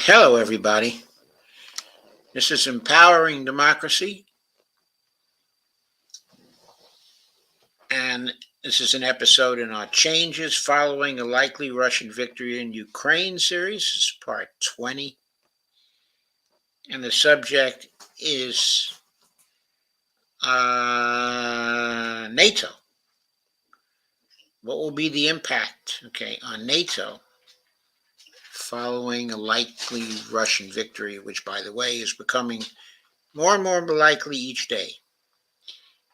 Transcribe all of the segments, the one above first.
Hello, everybody. This is Empowering Democracy, and this is an episode in our Changes Following a Likely Russian Victory in Ukraine series. This is part 20, and the subject is NATO. What will be the impact, on NATO following a likely Russian victory, which, by the way, is becoming more and more likely each day?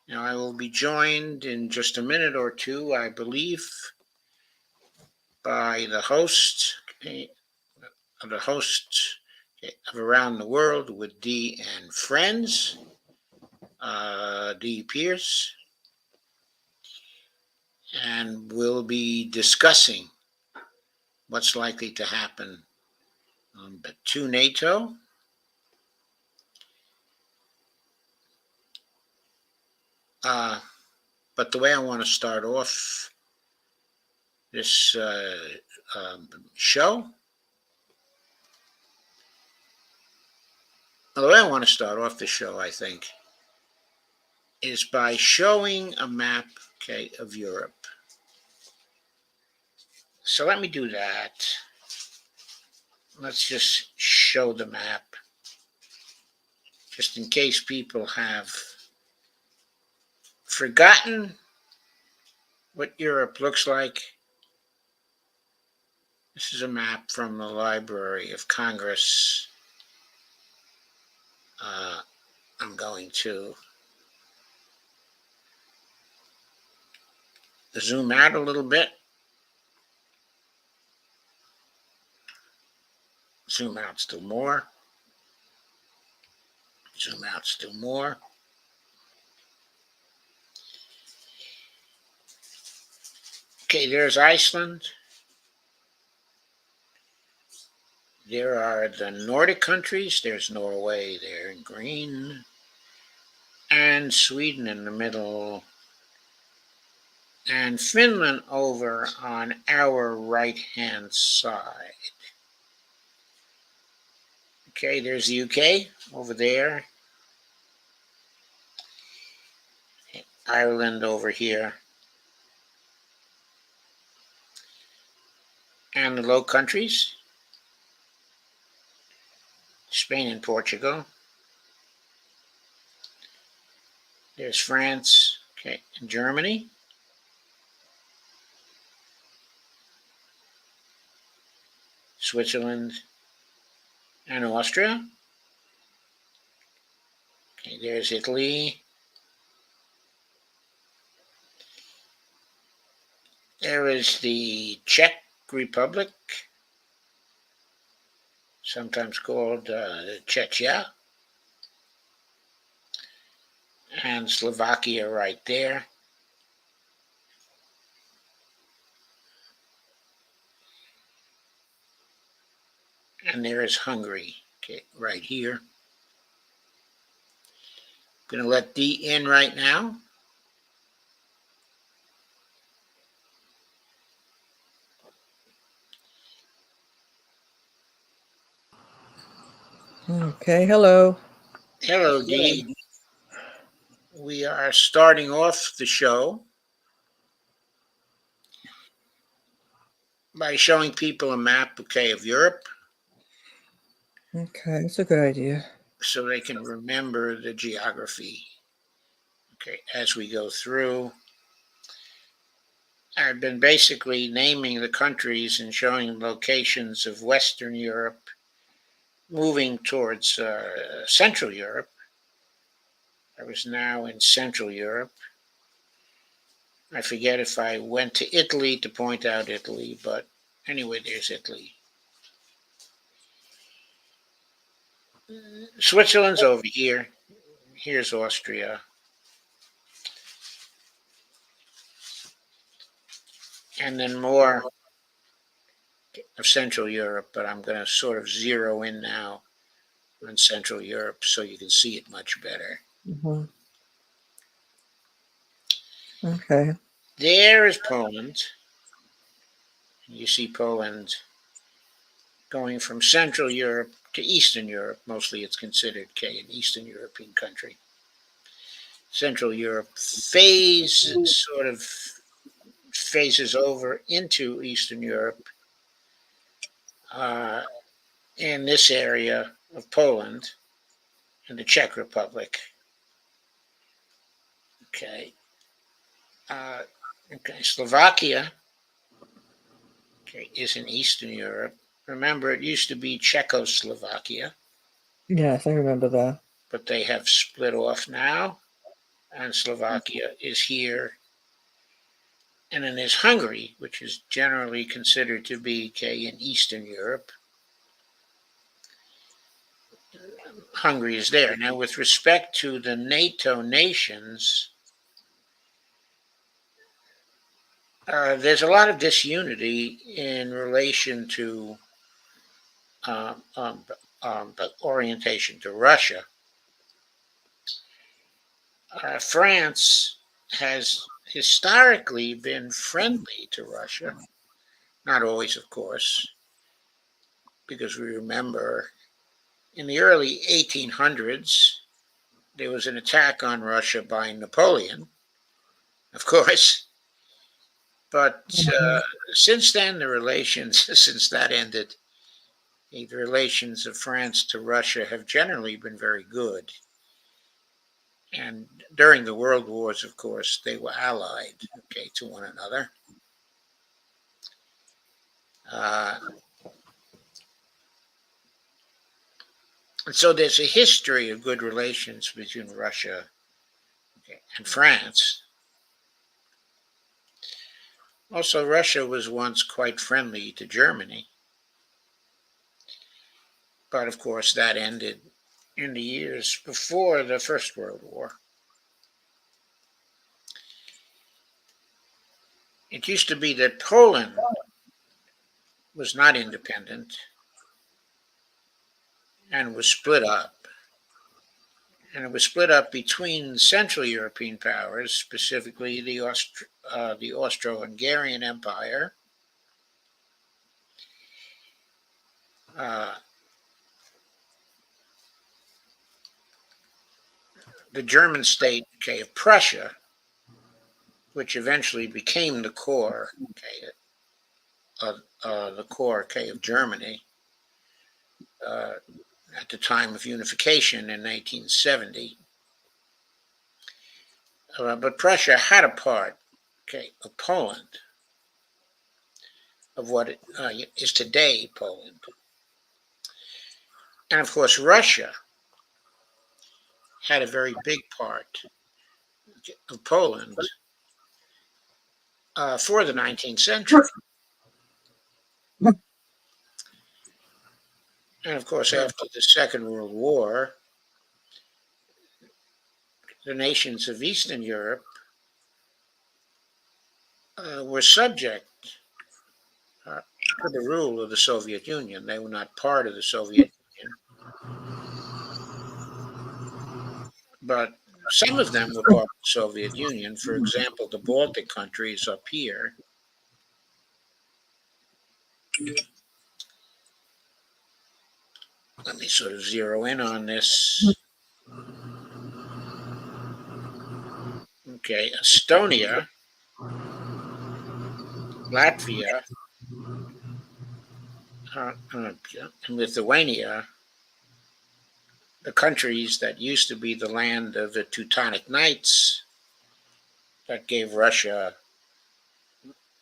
Now, I will be joined in just a minute or two, I believe, by the host of Around the World with Dee and Friends, Dee Pierce, and we'll be discussing what's likely to happen to NATO. But the way I want to start off this show, I think, is by showing a map, of Europe. So let me do that. Let's just show the map, just in case people have forgotten what Europe looks like. This is a map from the Library of Congress. I'm going to zoom out a little bit. Zoom out still more. Zoom out still more. Okay, there's Iceland. There are the Nordic countries. There's Norway there in green. And Sweden in the middle. And Finland over on our right-hand side. Okay, there's the UK over there. Ireland over here. And the Low Countries. Spain and Portugal. There's France, and Germany. Switzerland and Austria. Okay, there's Italy. There is the Czech Republic, sometimes called Czechia, and Slovakia right there. And there is Hungary, right here. I'm going to let Dee in right now. Okay, hello. Hello, Dee. We are starting off the show by showing people a map, of Europe. Okay, that's a good idea. So they can remember the geography, as we go through. I've been basically naming the countries and showing locations of Western Europe, moving towards Central Europe. I was now in Central Europe. I forget if I went to Italy to point out Italy, but anyway, there's Italy. Switzerland's over here. Here's Austria. And then more of Central Europe, but I'm going to sort of zero in now on Central Europe so you can see it much better. Mm-hmm. Okay. There is Poland. You see Poland going from Central Europe to Eastern Europe. Mostly it's considered an Eastern European country. Central Europe sort of phases over into Eastern Europe uh, in this area of Poland and the Czech Republic. Okay. Uh, okay. Slovakia is in Eastern Europe. Remember, it used to be Czechoslovakia, Yes, I remember that. but they have split off now, and Slovakia is here. And then there's Hungary, which is generally considered to be in Eastern Europe. Hungary is there. Now, with respect to the NATO nations, there's a lot of disunity in relation to um, um, the orientation to Russia. France has historically been friendly to Russia, not always, of course, because we remember in the early 1800s, there was an attack on Russia by Napoleon, of course. But since then, the relations, since that ended, the relations of France to Russia have generally been very good. And during the world wars, of course, they were allied, to one another. Uh, and so there's a history of good relations between Russia and France. Also, Russia was once quite friendly to Germany. But of course, that ended in the years before the First World War. It used to be that Poland was not independent and was split up. And it was split up between Central European powers, specifically the Austro-Hungarian Empire, uh, the German state of Prussia, which eventually became the core of Germany at the time of unification in 1970. But Prussia had a part, of Poland, of what is today Poland. And of course, Russia had a very big part of Poland for the 19th century. And of course, after the Second World War, the nations of Eastern Europe were subject to the rule of the Soviet Union. They were not part of the Soviet Union, but some of them were part of the Soviet Union. For example, the Baltic countries up here. Let me sort of zero in on this. Okay, Estonia, Latvia, and Lithuania, the countries that used to be the land of the Teutonic Knights, that gave Russia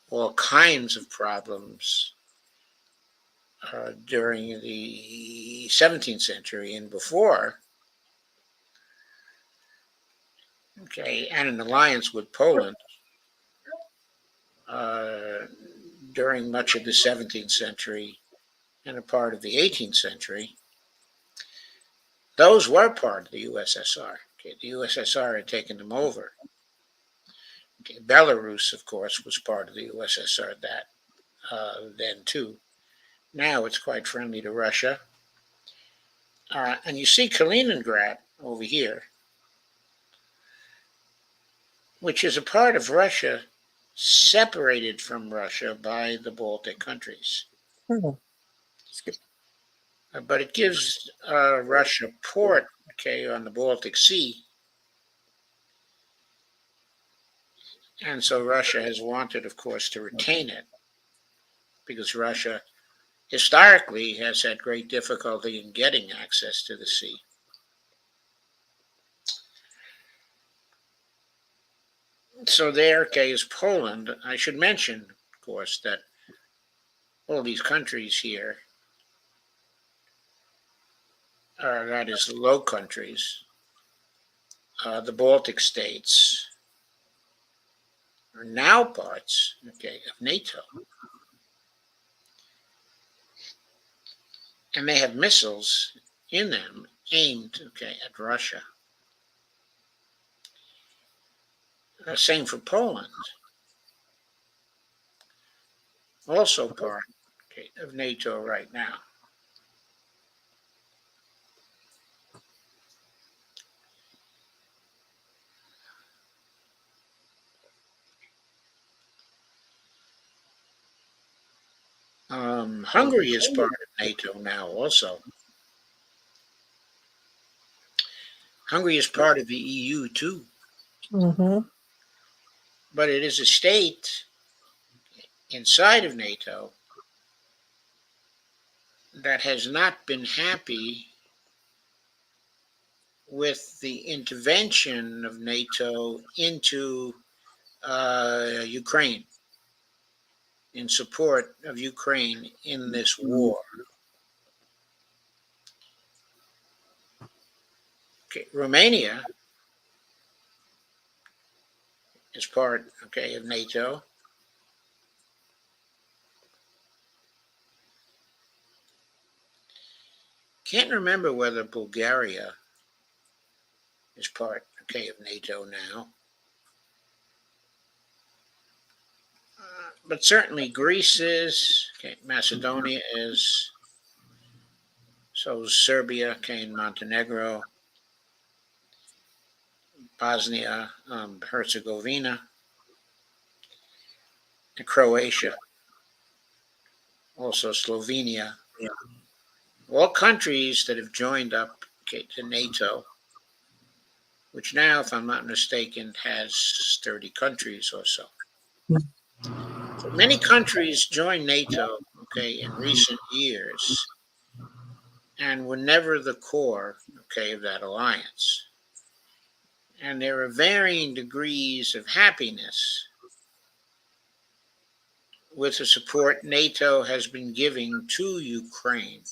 all kinds of problems during the 17th century and before. And an alliance with Poland during much of the 17th century and a part of the 18th century. Those were part of the USSR. The USSR had taken them over. Belarus, of course, was part of the USSR then too. Now it's quite friendly to Russia. And you see Kaliningrad over here, which is a part of Russia separated from Russia by the Baltic countries. Oh, but it gives Russia port, on the Baltic Sea, and so Russia has wanted, of course, to retain it because Russia historically has had great difficulty in getting access to the sea. So there, is Poland. I should mention, of course, that all these countries here that is, the Low Countries, the Baltic states, are now parts, of NATO, and they have missiles in them aimed, at Russia. Same for Poland, also part, of NATO right now. Hungary is part of NATO now also. Hungary is part of the EU too, Mm-hmm. but it is a state inside of NATO that has not been happy with the intervention of NATO into Ukraine, in support of Ukraine in this war. Romania is part, of NATO. Can't remember whether Bulgaria is part, of NATO now. But certainly Greece is, Macedonia is, so is Serbia, and Montenegro, Bosnia, Herzegovina, and Croatia, also Slovenia. All countries that have joined up, to NATO, which now, if I'm not mistaken, has 30 countries or so. So many countries joined NATO, in recent years, and were never the core, of that alliance. And there are varying degrees of happiness with the support NATO has been giving to Ukraine.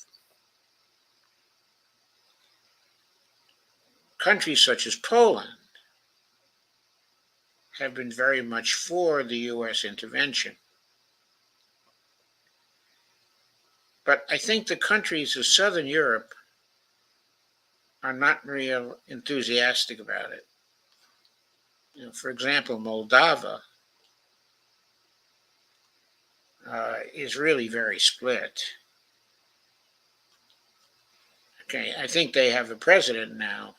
Countries such as Poland have been very much for the U.S. intervention. But I think the countries of Southern Europe are not real enthusiastic about it. For example, Moldova is really very split. I think they have a president now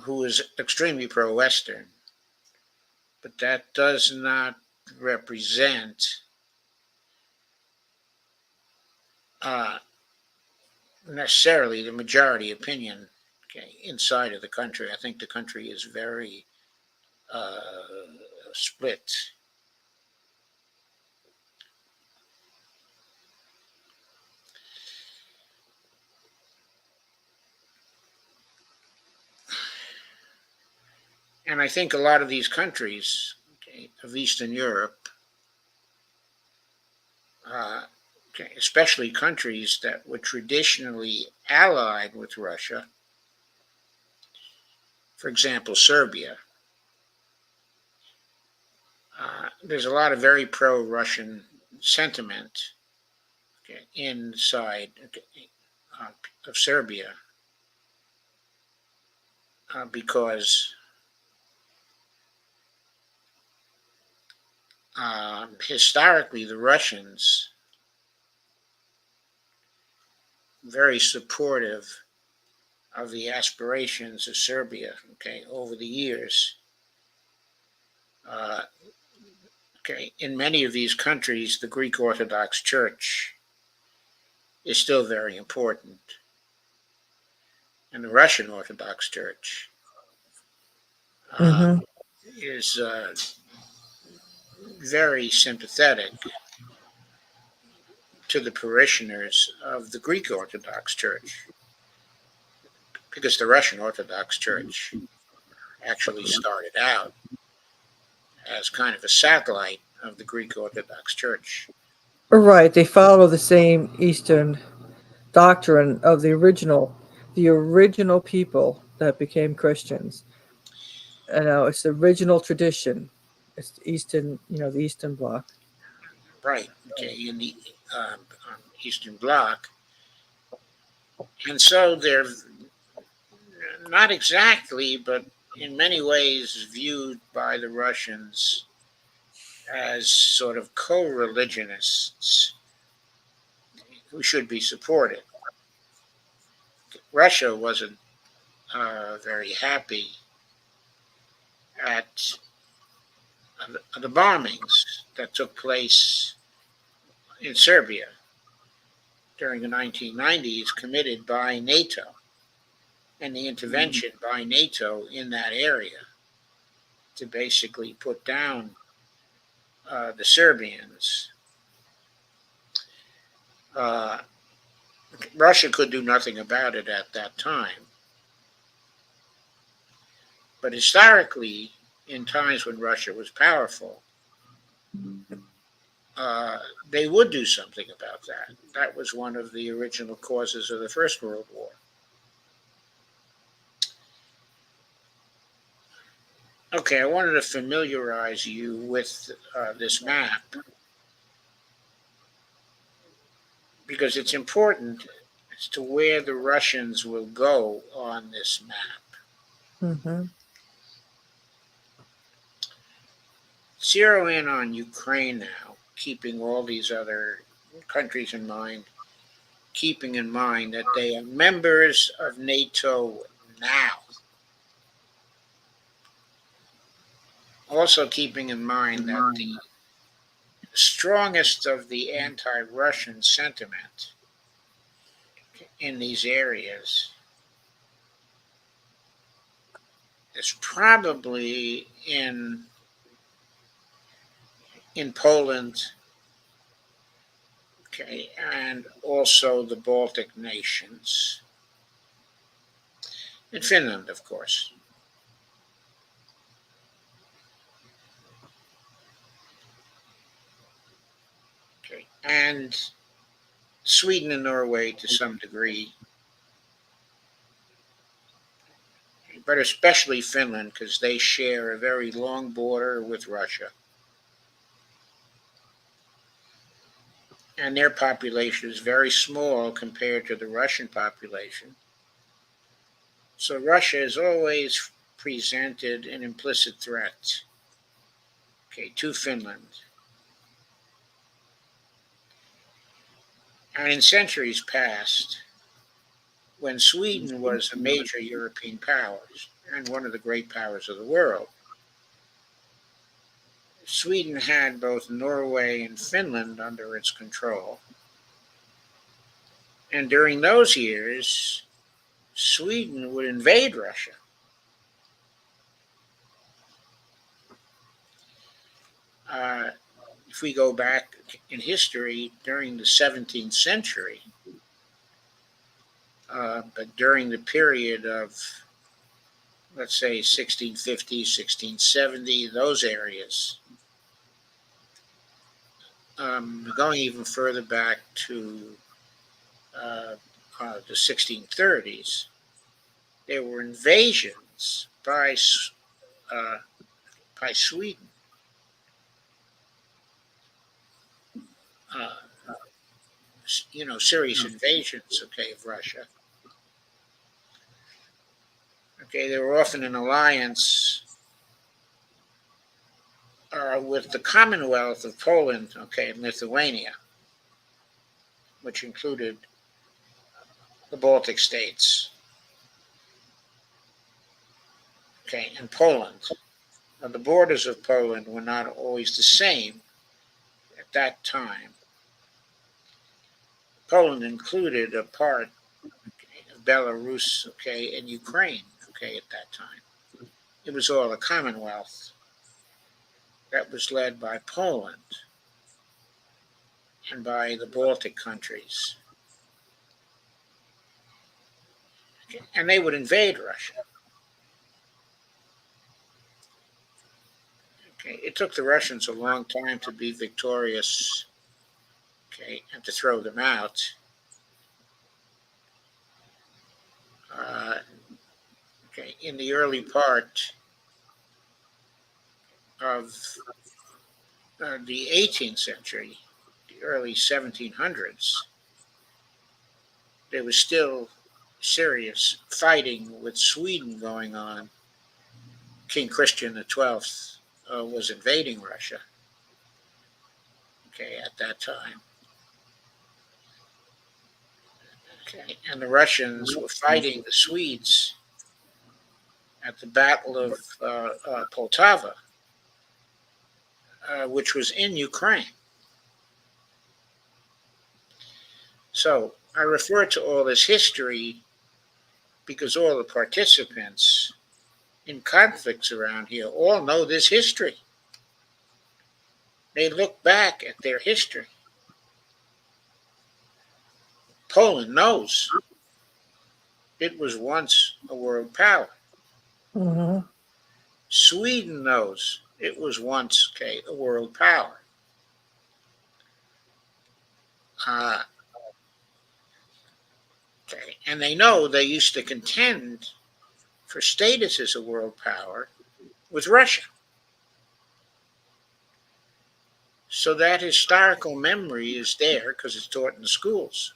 who is extremely pro-Western, but that does not represent necessarily the majority opinion inside of the country. I think the country is very split. And I think a lot of these countries, of Eastern Europe, especially countries that were traditionally allied with Russia, for example, Serbia, there's a lot of very pro-Russian sentiment inside of Serbia because historically the Russians very supportive of the aspirations of Serbia over the years. Okay, in many of these countries, the Greek Orthodox Church is still very important, and the Russian Orthodox Church uh, Mm-hmm. is very sympathetic to the parishioners of the Greek Orthodox Church, because the Russian Orthodox Church actually started out as kind of a satellite of the Greek Orthodox Church. Right. They follow the same Eastern doctrine of the original people that became Christians. You know, it's the original tradition. It's the Eastern Bloc. Right, okay, in the Eastern Bloc. And so they're not exactly, but in many ways viewed by the Russians as sort of co religionists who should be supported. Russia wasn't very happy at the bombings that took place in Serbia during the 1990s, committed by NATO, and the intervention by NATO in that area to basically put down the Serbians. Uh, Russia could do nothing about it at that time. But historically, in times when Russia was powerful, uh, they would do something about that. That was one of the original causes of the First World War. Okay, I wanted to familiarize you with this map because it's important as to where the Russians will go on this map. Mm-hmm. Zero in on Ukraine now, keeping all these other countries in mind, keeping in mind that they are members of NATO now. Also, keeping in mind that the strongest of the anti Russian sentiment in these areas is probably in Poland, okay, and also the Baltic nations, and Finland, of course. Okay, and Sweden and Norway to some degree, but especially Finland because they share a very long border with Russia. And their population is very small compared to the Russian population. So Russia has always presented an implicit threat, okay, to Finland. And in centuries past, when Sweden was a major European power and one of the great powers of the world, Sweden had both Norway and Finland under its control. And during those years, Sweden would invade Russia. Uh, if we go back in history during the 17th century, but during the period of, let's say, 1650, 1670, those areas, going even further back to uh, the 1630s, there were invasions uh, by Sweden. Uh, serious invasions, okay, of Russia. Okay, they were often in alliance with the Commonwealth of Poland, okay, and Lithuania, which included the Baltic states, okay, and Poland. Now, the borders of Poland were not always the same at that time. Poland included a part, okay, of Belarus, okay, and Ukraine, okay, at that time. It was all a commonwealth that was led by Poland and by the Baltic countries. Okay, and they would invade Russia. Okay, it took the Russians a long time to be victorious, okay, and to throw them out. Uh, okay, in the early part of the 18th century, the early 1700s, there was still serious fighting with Sweden going on. King Christian XII was invading Russia, okay, at that time. Okay, and the Russians were fighting the Swedes at the Battle of Poltava, which was in Ukraine. So I refer to all this history because all the participants in conflicts around here all know this history. They look back at their history. Poland knows it was once a world power. Mm-hmm. Sweden knows it was once, okay, a world power. Uh, okay, and they know they used to contend for status as a world power with Russia. So that historical memory is there because it's taught in the schools.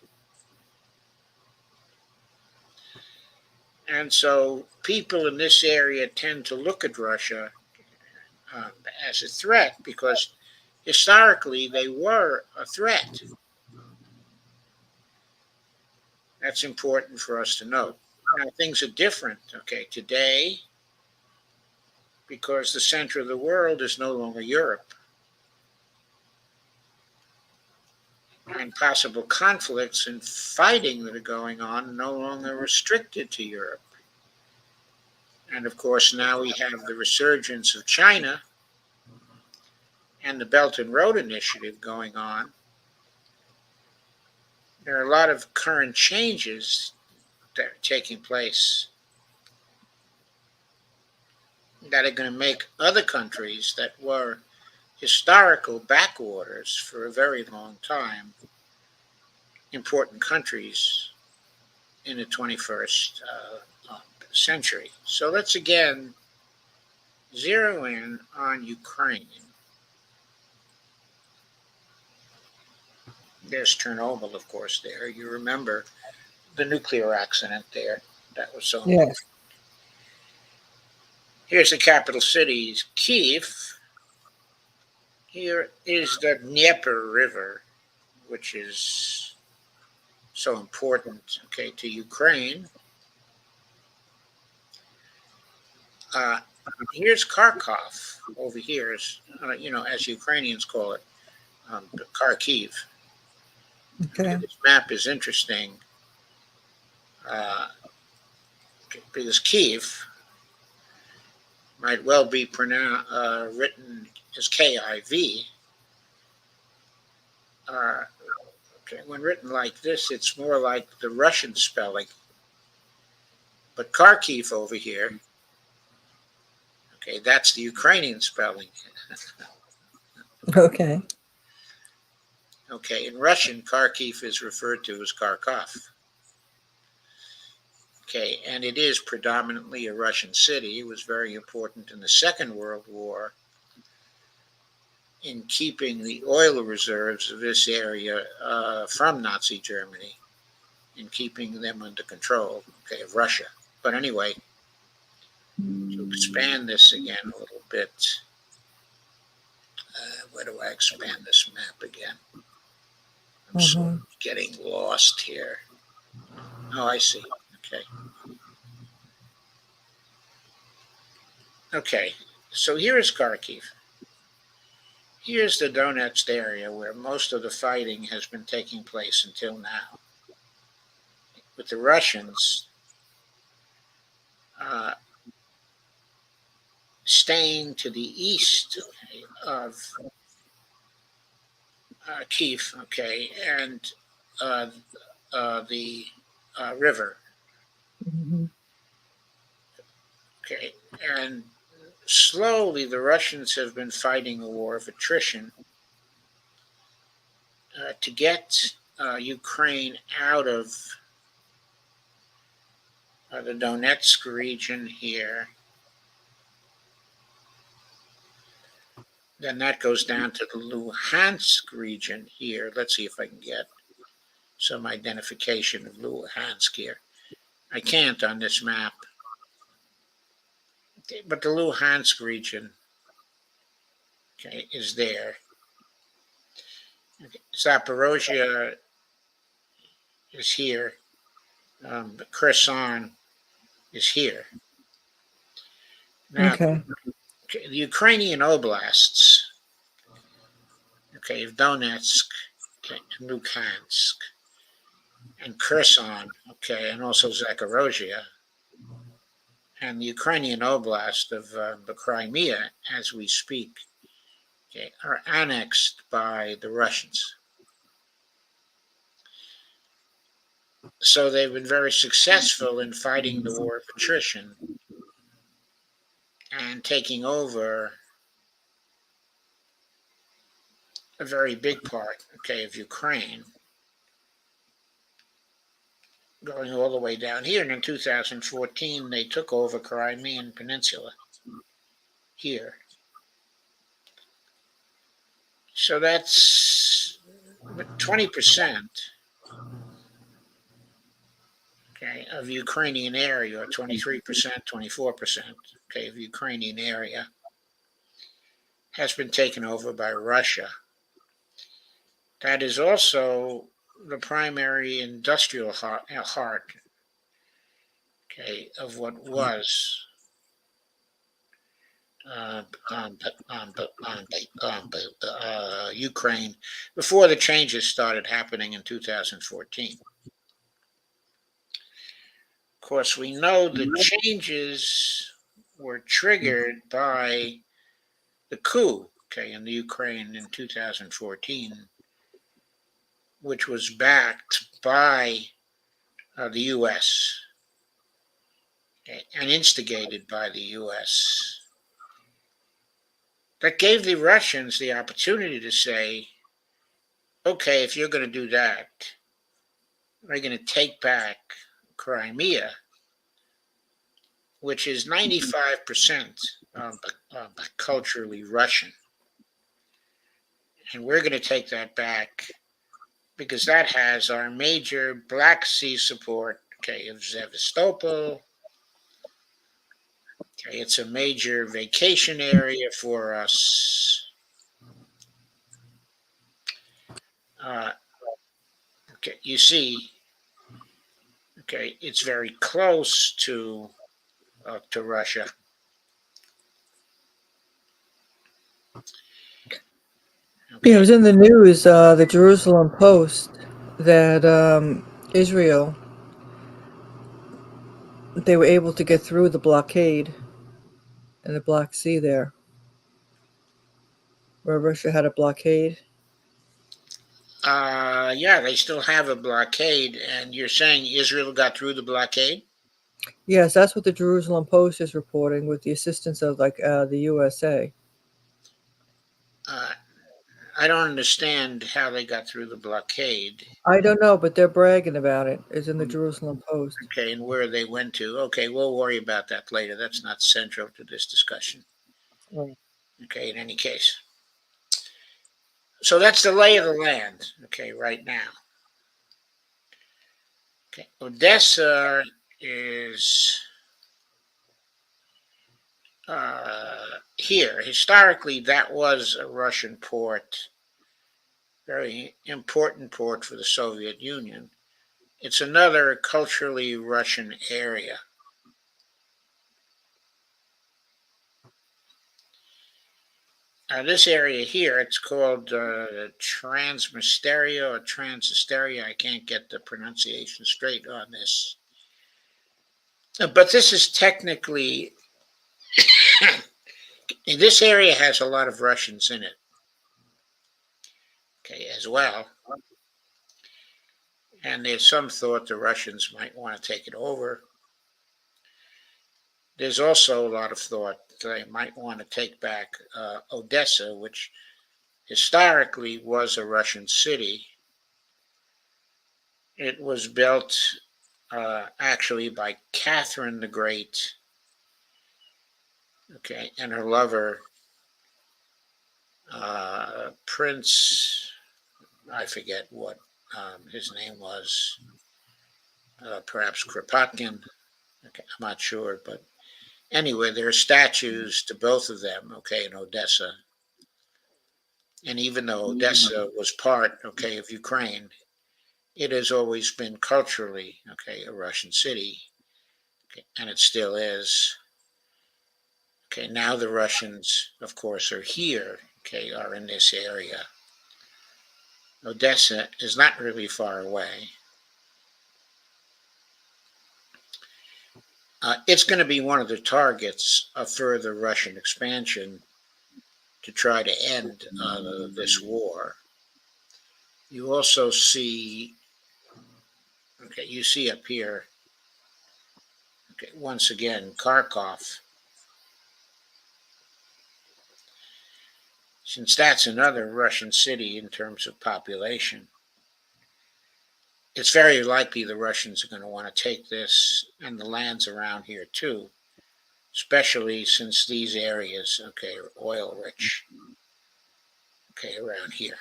And so people in this area tend to look at Russia uh, as a threat because historically they were a threat. That's important for us to note. Now, things are different, okay, today because the center of the world is no longer Europe. And possible conflicts and fighting that are going on no longer restricted to Europe. And of course, now we have the resurgence of China and the Belt and Road Initiative going on. There are a lot of current changes that are taking place that are going to make other countries that were historical backwaters for a very long time important countries in the 21st century. So let's again zero in on Ukraine. There's Chernobyl, of course, there. You remember the nuclear accident there. That was so important. Yes. Here's the capital city, Kiev. Here is the Dnieper River, which is so important, okay, to Ukraine. Uh, Here's Kharkov over here, as Ukrainians call it, Kharkiv. Okay, Okay. this map is interesting uh, because Kiev might well be written as Kiv. Okay, when written like this, it's more like the Russian spelling. But Kharkiv over here, okay, that's the Ukrainian spelling. Okay. Okay, in Russian, Kharkiv is referred to as Kharkov. Okay, and it is predominantly a Russian city. It was very important in the Second World War in keeping the oil reserves of this area from Nazi Germany, in keeping them under control, okay, of Russia. But anyway, to expand this again a little bit, where do I expand this map again? I'm sort Mm-hmm. of getting lost here. Oh, I see. Okay. Okay. So here is Kharkiv. Here's the Donetsk area where most of the fighting has been taking place until now, with the Russians uh, staying to the east of Kiev, okay, and uh, the river, Mhm. okay, and slowly the Russians have been fighting a war of attrition to get Ukraine out of the Donetsk region here. Then that goes down to the Luhansk region here. Let's see if I can get some identification of Luhansk here. I can't on this map, okay, but the Luhansk region, okay, is there. Okay. Zaporozhye is here. Kherson is here. Now, Okay. okay, the Ukrainian oblasts, okay, of Donetsk, okay, and Luhansk, and Kherson, okay, and also Zaporozhye, and the Ukrainian oblast of the Crimea, as we speak, okay, are annexed by the Russians. So they've been very successful in fighting the war of attrition and taking over a very big part, okay, of Ukraine, going all the way down here. And in 2014, they took over Crimean Peninsula here. So that's 20%, okay, of Ukrainian area, or 23%, 24%, okay, of Ukrainian area has been taken over by Russia. That is also the primary industrial heart, okay, of what was uh, um, um, um, Ukraine before the changes started happening in 2014. Of course, we know the changes were triggered by the coup, okay, in the Ukraine in 2014, which was backed by the U.S. and instigated by the U.S. That gave the Russians the opportunity to say, okay, if you're going to do that, we're going to take back Crimea, which is 95% culturally Russian. And we're going to take that back because that has our major Black Sea support, okay, of Sevastopol. Okay, it's a major vacation area for us. Uh, okay, you see, okay, it's very close to Russia. Yeah, it Okay, was in the news, the Jerusalem Post, that Israel, they were able to get through the blockade in the Black Sea there, where Russia had a blockade. yeah, they still have a blockade, and you're saying Israel got through the blockade? Yes, that's what the Jerusalem Post is reporting with the assistance of the USA. Uh, I don't understand how they got through the blockade. I don't know, but they're bragging about it. It's in the Mm, Jerusalem Post. okay, and where they went to. Okay, we'll worry about that later. That's not central to this discussion. Right. Okay, in any case. So that's the lay of the land, okay, right now. Okay, Odessa is here. Historically, that was a Russian port, very important port for the Soviet Union. It's another culturally Russian area. This area here, it's called Transnisteria or Transnisteria. I can't get the pronunciation straight on this. But this is technically, this area has a lot of Russians in it, okay, as well. And there's some thought the Russians might want to take it over. There's also a lot of thought they might want to take back Odessa, which historically was a Russian city. It was built actually by Catherine the Great, okay, and her lover, Prince, I forget what his name was, perhaps Kropotkin. Okay, I'm not sure, but anyway, there are statues to both of them, okay, in Odessa. And even though Odessa was part, okay, of Ukraine, it has always been culturally, okay, a Russian city, okay, and it still is. Okay, now the Russians, of course, are here, okay, are in this area. Odessa is not really far away. It's going to be one of the targets of further Russian expansion to try to end this war. You also see, okay, you see up here, okay, once again, Kharkov. Since that's another Russian city in terms of population, it's very likely the Russians are going to want to take this and the lands around here too, especially since these areas, okay, are oil rich, okay, around here.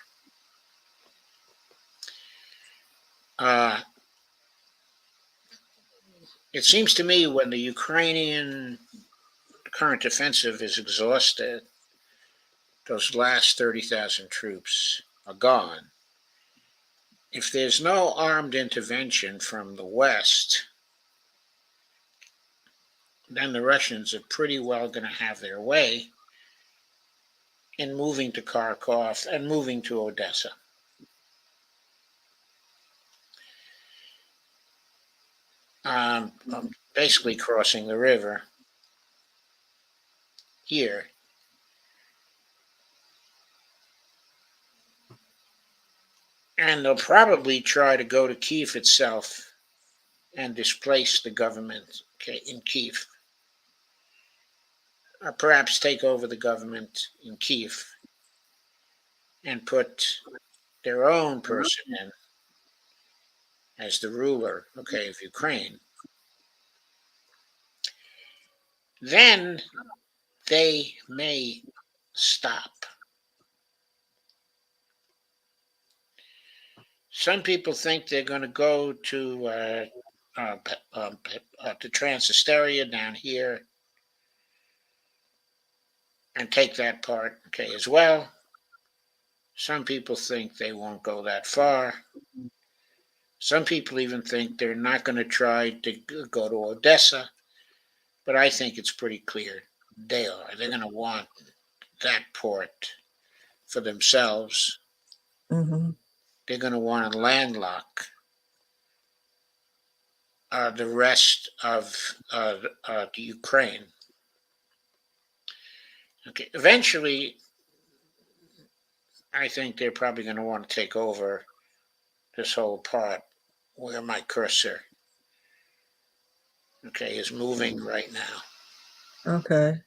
Uh, it seems to me when the Ukrainian current offensive is exhausted, those last 30,000 troops are gone. If there's no armed intervention from the West, then the Russians are pretty well going to have their way in moving to Kharkov and moving to Odessa. Basically crossing the river here. And they'll probably try to go to Kiev itself and displace the government, okay, in Kiev. Or perhaps take over the government in Kiev and put their own person in as the ruler, okay, of Ukraine. Then they may stop. Some people think they're going to go to Transnisteria down here and take that part, okay, as well. Some people think they won't go that far. Some people even think they're not going to try to go to Odessa, but I think it's pretty clear they are. They're going to want that port for themselves. Mm-hmm. They're going to want to landlock the rest of the Ukraine. Okay, eventually, I think they're probably going to want to take over this whole part where my cursor, okay, is moving right now. Okay.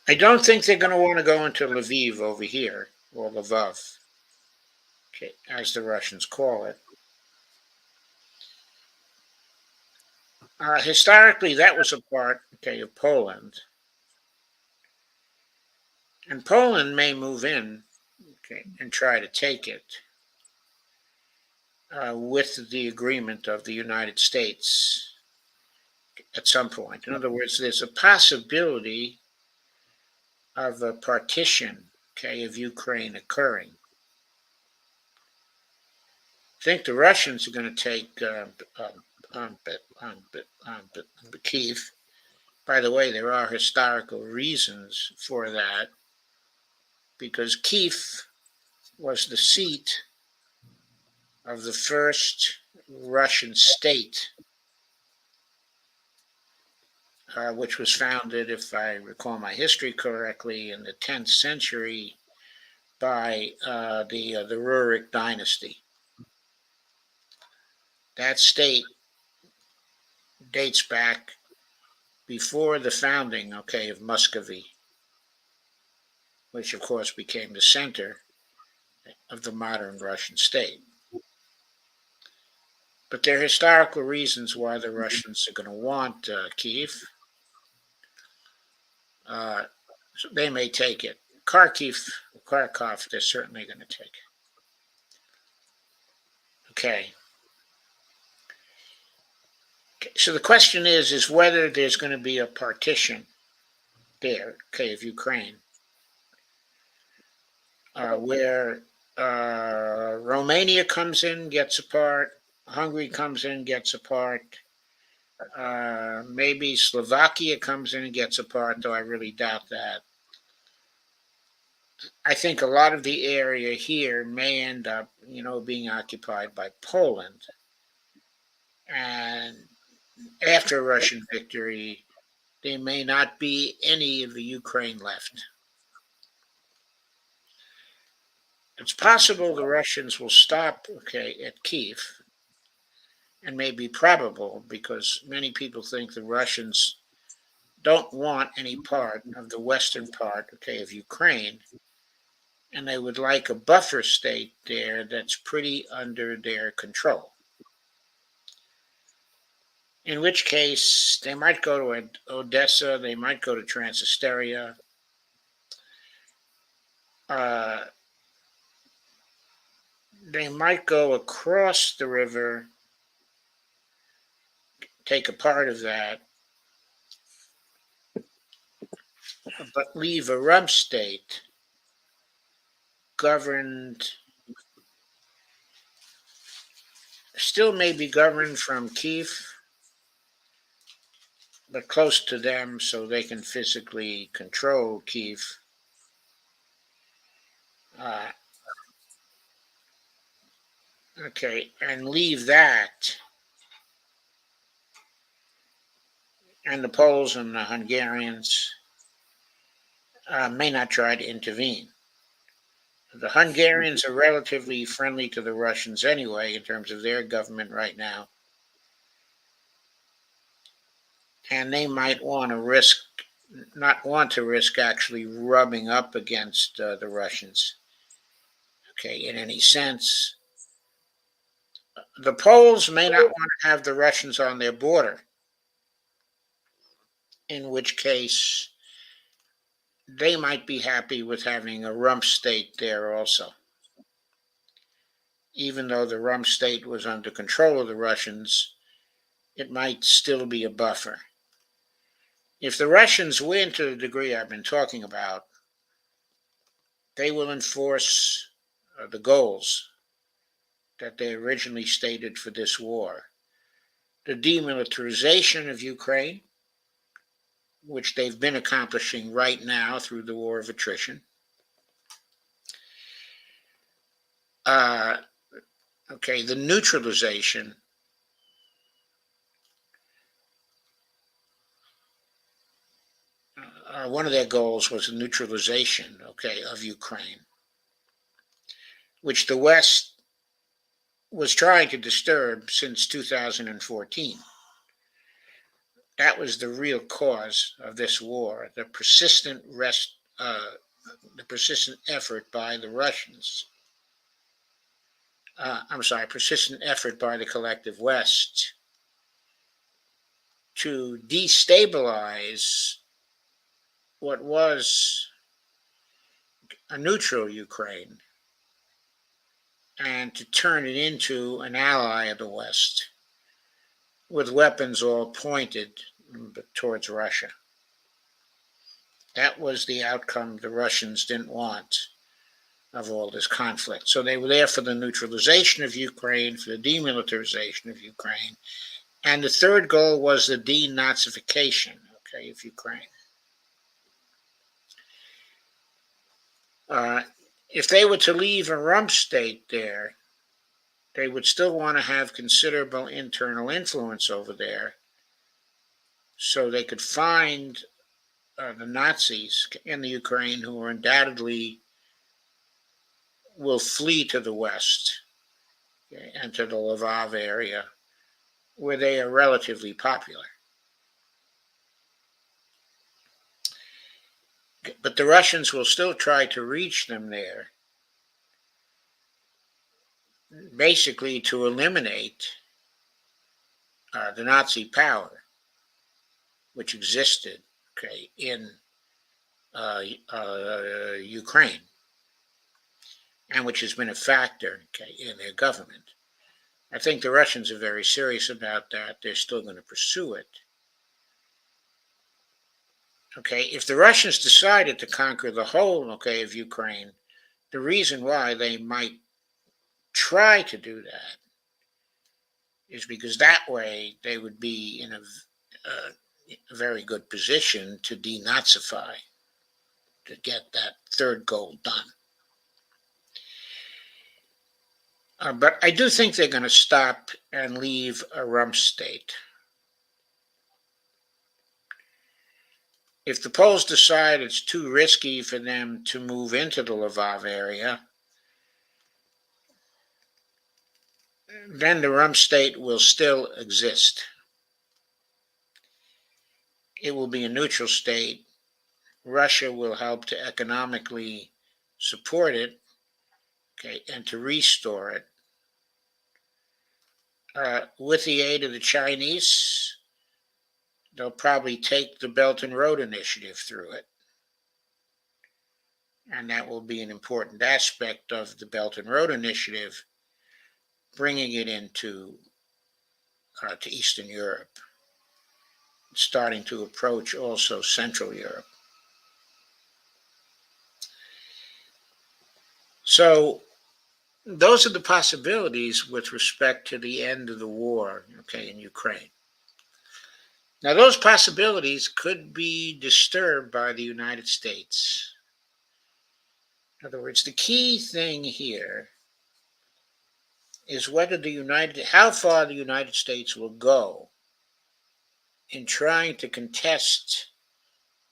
I don't think they're going to want to go into Lviv over here, or Lvov, okay, as the Russians call it. Historically, that was a part, okay, of Poland. And Poland may move in, okay, and try to take it with the agreement of the United States at some point. In other words, there's a possibility of a partition, okay, of Ukraine occurring. I think the Russians are going to take Kiev, By the way, there are historical reasons for that, because Kiev was the seat of the first Russian state, which was founded, if I recall my history correctly, in the 10th century by the Rurik dynasty. That state dates back before the founding, of Muscovy, which of course became the center of the modern Russian state. But there are historical reasons why the Russians are going to want Kiev. So they may take it. Kharkov, they're certainly going to take it. Okay. So the question is whether there's going to be a partition there, of Ukraine, where Romania comes in, gets a part, Hungary comes in, gets a part, maybe Slovakia comes in and gets a part, though I really doubt that. I think a lot of the area here may end up, being occupied by Poland. And after Russian victory, there may not be any of the Ukraine left. It's possible the Russians will stop, at Kiev, and may be probable because many people think the Russians don't want any part of the western part, of Ukraine, and they would like a buffer state there that's pretty under their control. In which case, they might go to Odessa, they might go to Transnistria. They might go across the river, take a part of that, but leave a rump state governed, still may be governed from Kiev, but close to them so they can physically control Kiev. And leave that, and the Poles and the Hungarians may not try to intervene. The Hungarians are relatively friendly to the Russians anyway in terms of their government right now. And they might not want to risk actually rubbing up against the Russians, in any sense. The Poles may not want to have the Russians on their border, in which case they might be happy with having a rump state there also. Even though the rump state was under control of the Russians, it might still be a buffer. If the Russians win to the degree I've been talking about, they will enforce the goals that they originally stated for this war. The demilitarization of Ukraine, which they've been accomplishing right now through the war of attrition. The neutralization one of their goals was the neutralization, of Ukraine, which the West was trying to disturb since 2014. That was the real cause of this war, the persistent effort by the Russians. Persistent effort by the collective West to destabilize what was a neutral Ukraine and to turn it into an ally of the West with weapons all pointed towards Russia. That was the outcome the Russians didn't want of all this conflict. So they were there for the neutralization of Ukraine, for the demilitarization of Ukraine. And the third goal was the denazification, okay, of Ukraine. If they were to leave a rump state there, they would still want to have considerable internal influence over there so they could find the Nazis in the Ukraine who are undoubtedly will flee to the west, okay, and to the Lvov area where they are relatively popular. But the Russians will still try to reach them there, basically to eliminate the Nazi power which existed, okay, in Ukraine, and which has been a factor, okay, in their government. I think the Russians are very serious about that. They're still going to pursue it. Okay, if the Russians decided to conquer the whole, okay, of Ukraine, the reason why they might try to do that is because that way they would be in a very good position to denazify, to get that third goal done. But I do think they're going to stop and leave a rump state. If the Poles decide it's too risky for them to move into the Lvov area, then the rump state will still exist. It will be a neutral state. Russia will help to economically support it, okay, and to restore it. With the aid of the Chinese, they'll probably take the Belt and Road Initiative through it. And that will be an important aspect of the Belt and Road Initiative, bringing it into to Eastern Europe, starting to approach also Central Europe. So those are the possibilities with respect to the end of the war, okay, in Ukraine. Now, those possibilities could be disturbed by the United States. In other words, the key thing here is how far the United States will go in trying to contest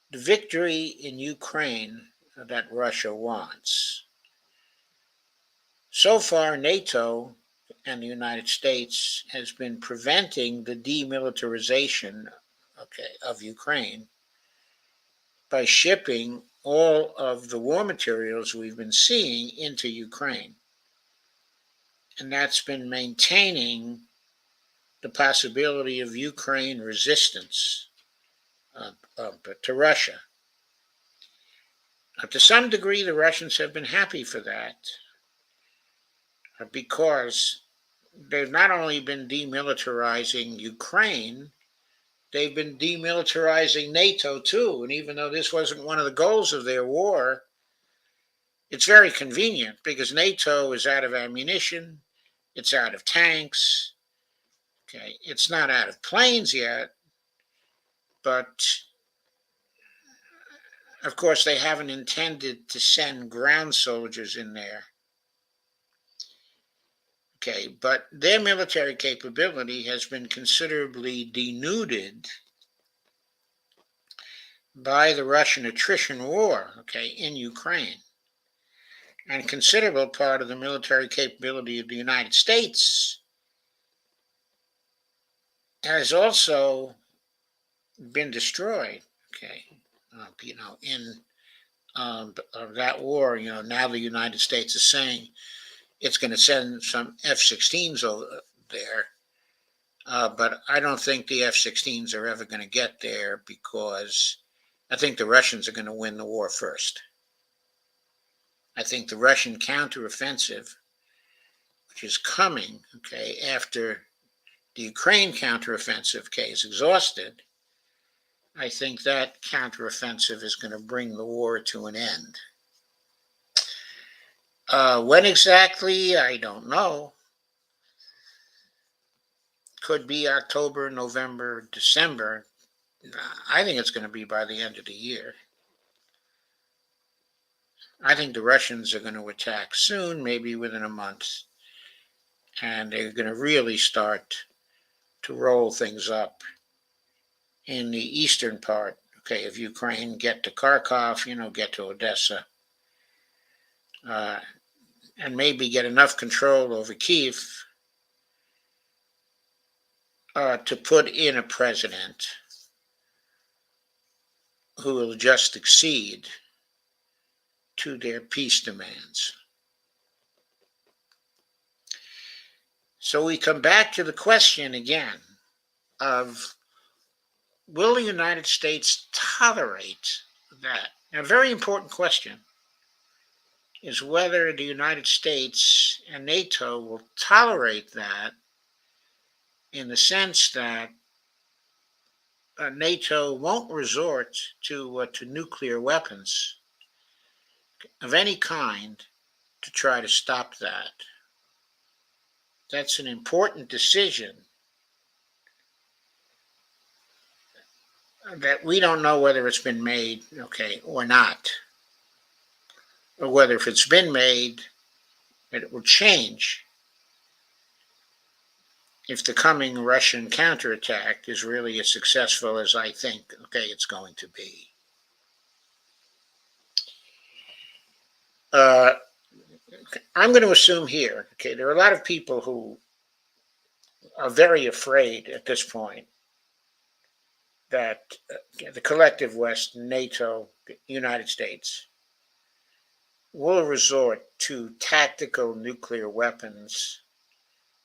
the victory in Ukraine that Russia wants. So far, NATO and the United States has been preventing the demilitarization, okay, of Ukraine by shipping all of the war materials we've been seeing into Ukraine. And that's been maintaining the possibility of Ukraine resistance to Russia. To some degree, the Russians have been happy for that because they've not only been demilitarizing Ukraine, they've been demilitarizing NATO too. And even though this wasn't one of the goals of their war, it's very convenient because NATO is out of ammunition, it's out of tanks, okay, it's not out of planes yet, but of course they haven't intended to send ground soldiers in there. Okay, but their military capability has been considerably denuded by the Russian attrition war, okay, in Ukraine. And a considerable part of the military capability of the United States has also been destroyed, okay, in that war. Now the United States is saying it's going to send some F-16s over there, but I don't think the F-16s are ever going to get there because I think the Russians are going to win the war first. I think the Russian counteroffensive, which is coming, okay, after the Ukraine counteroffensive, okay, is exhausted, I think that counteroffensive is going to bring the war to an end. When exactly, I don't know. Could be October, November, December, I think it's going to be by the end of the year. I think the Russians are going to attack soon, maybe within a month, and they're going to really start to roll things up in the eastern part, of Ukraine, get to Kharkov, get to Odessa, uh, and maybe get enough control over Kiev to put in a president who will just accede to their peace demands. So we come back to the question again of, will the United States tolerate that? Now, a very important question is whether the United States and NATO will tolerate that, in the sense that NATO won't resort to nuclear weapons of any kind to try to stop that. That's an important decision that we don't know whether it's been made, or not, or whether if it's been made, that it will change if the coming Russian counterattack is really as successful as I think, it's going to be. I'm going to assume here, there are a lot of people who are very afraid at this point that the collective West, NATO, United States, will resort to tactical nuclear weapons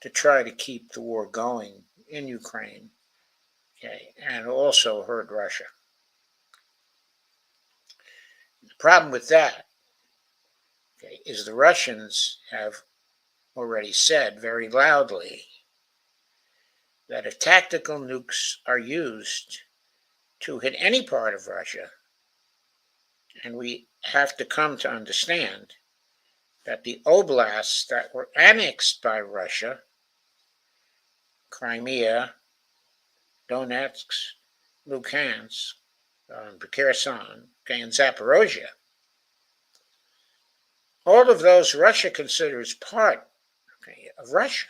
to try to keep the war going in Ukraine, and also hurt Russia. The problem with that, is the Russians have already said very loudly that if tactical nukes are used to hit any part of Russia, and we have to come to understand that the oblasts that were annexed by Russia, Crimea, Donetsk, Luhansk, Kherson, and Zaporozhye, all of those Russia considers part of Russia.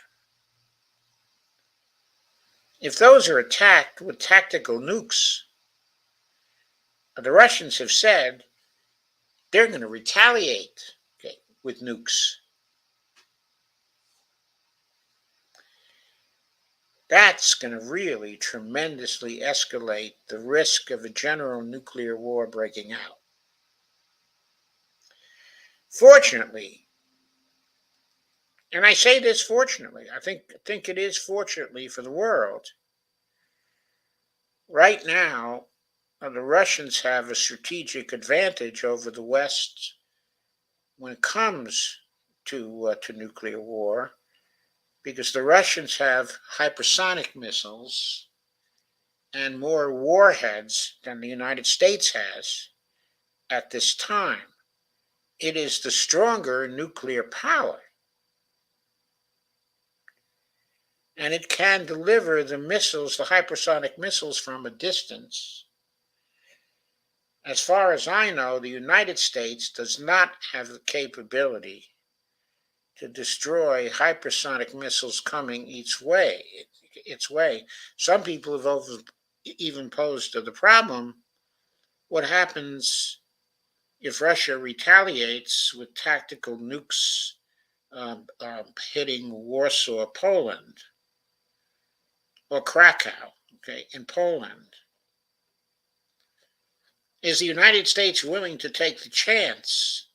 If those are attacked with tactical nukes, the Russians have said they're going to retaliate with nukes. That's going to really tremendously escalate the risk of a general nuclear war breaking out. Fortunately, and I say this fortunately, I think it is fortunately for the world, right now, the Russians have a strategic advantage over the West when it comes to nuclear war, because the Russians have hypersonic missiles and more warheads than the United States has at this time. It is the stronger nuclear power, and it can deliver the missiles, the hypersonic missiles, from a distance. As far as I know, the United States does not have the capability to destroy hypersonic missiles coming its way. Some people have even posed the problem: what happens if Russia retaliates with tactical nukes hitting Warsaw, Poland, or Krakow, in Poland? Is the United States willing to take the chance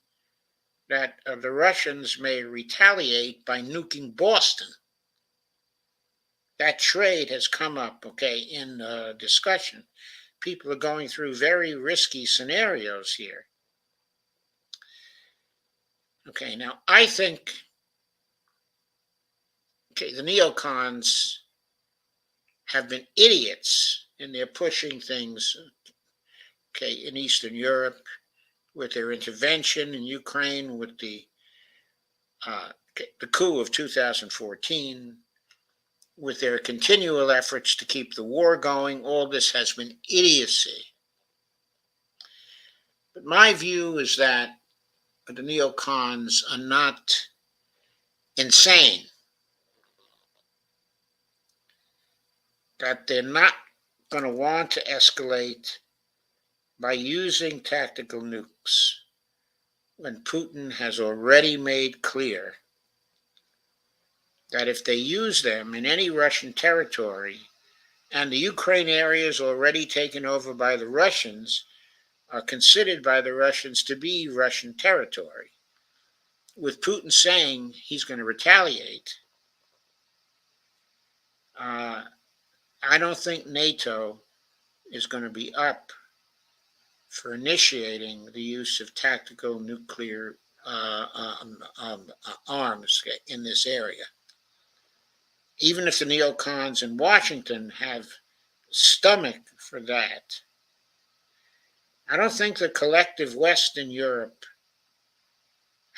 that the Russians may retaliate by nuking Boston? That trade has come up, in discussion. People are going through very risky scenarios here. Now I think, the neocons have been idiots in their pushing things, in Eastern Europe, with their intervention in Ukraine, with the coup of 2014, with their continual efforts to keep the war going. All this has been idiocy. But my view is that the neocons are not insane, that they're not going to want to escalate by using tactical nukes when Putin has already made clear that if they use them in any Russian territory, and the Ukraine areas already taken over by the Russians are considered by the Russians to be Russian territory, with Putin saying he's going to retaliate, I don't think NATO is going to be up for initiating the use of tactical nuclear arms in this area. Even if the neocons in Washington have stomach for that, I don't think the collective Western Europe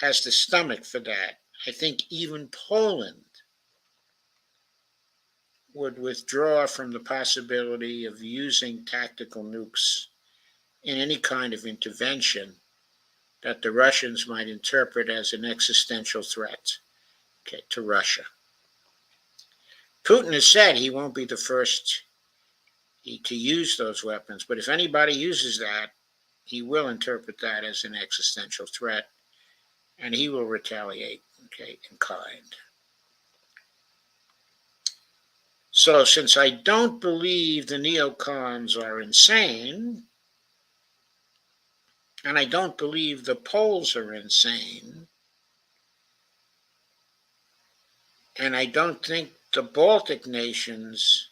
has the stomach for that. I think even Poland would withdraw from the possibility of using tactical nukes in any kind of intervention that the Russians might interpret as an existential threat, to Russia. Putin has said he won't be the first to use those weapons, but if anybody uses that, he will interpret that as an existential threat, and he will retaliate, in kind. So since I don't believe the neocons are insane, and I don't believe the Poles are insane, and I don't think the Baltic nations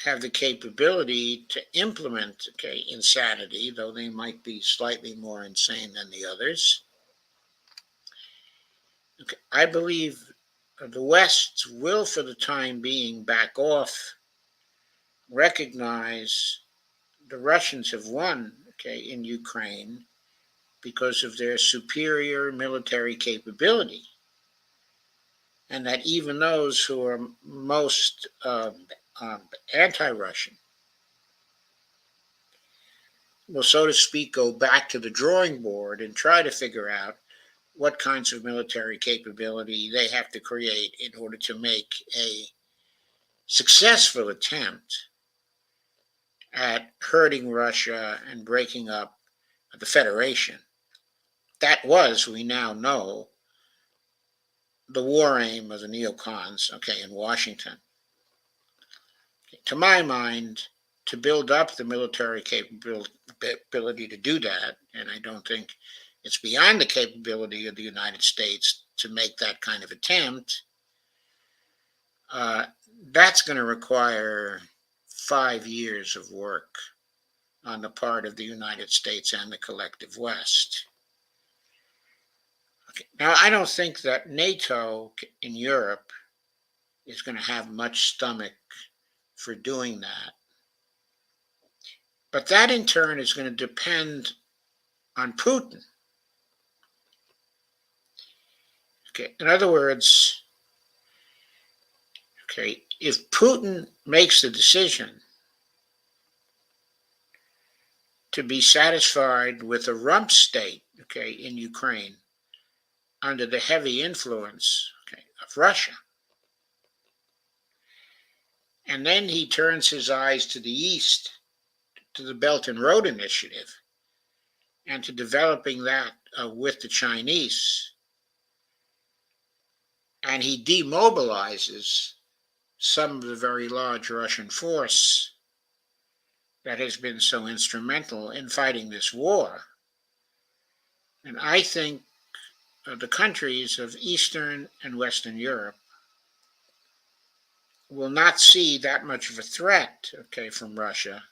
have the capability to implement insanity, though they might be slightly more insane than the others. I believe the West will, for the time being, back off, recognize the Russians have won, in Ukraine because of their superior military capability, and that even those who are most anti-Russian will, so to speak, go back to the drawing board and try to figure out what kinds of military capability they have to create in order to make a successful attempt at hurting Russia and breaking up the Federation. That was, we now know, the war aim of the neocons, in Washington. To my mind, to build up the military capability to do that, and I don't think it's beyond the capability of the United States to make that kind of attempt, that's going to require 5 years of work on the part of the United States and the collective West. Now, I don't think that NATO in Europe is going to have much stomach for doing that. But that, in turn, is going to depend on Putin. In other words, if Putin makes the decision to be satisfied with a rump state, in Ukraine, under the heavy influence, of Russia, and then he turns his eyes to the east, to the Belt and Road Initiative, and to developing that with the Chinese, and he demobilizes some of the very large Russian force that has been so instrumental in fighting this war. And I think the countries of Eastern and Western Europe will not see that much of a threat, from Russia,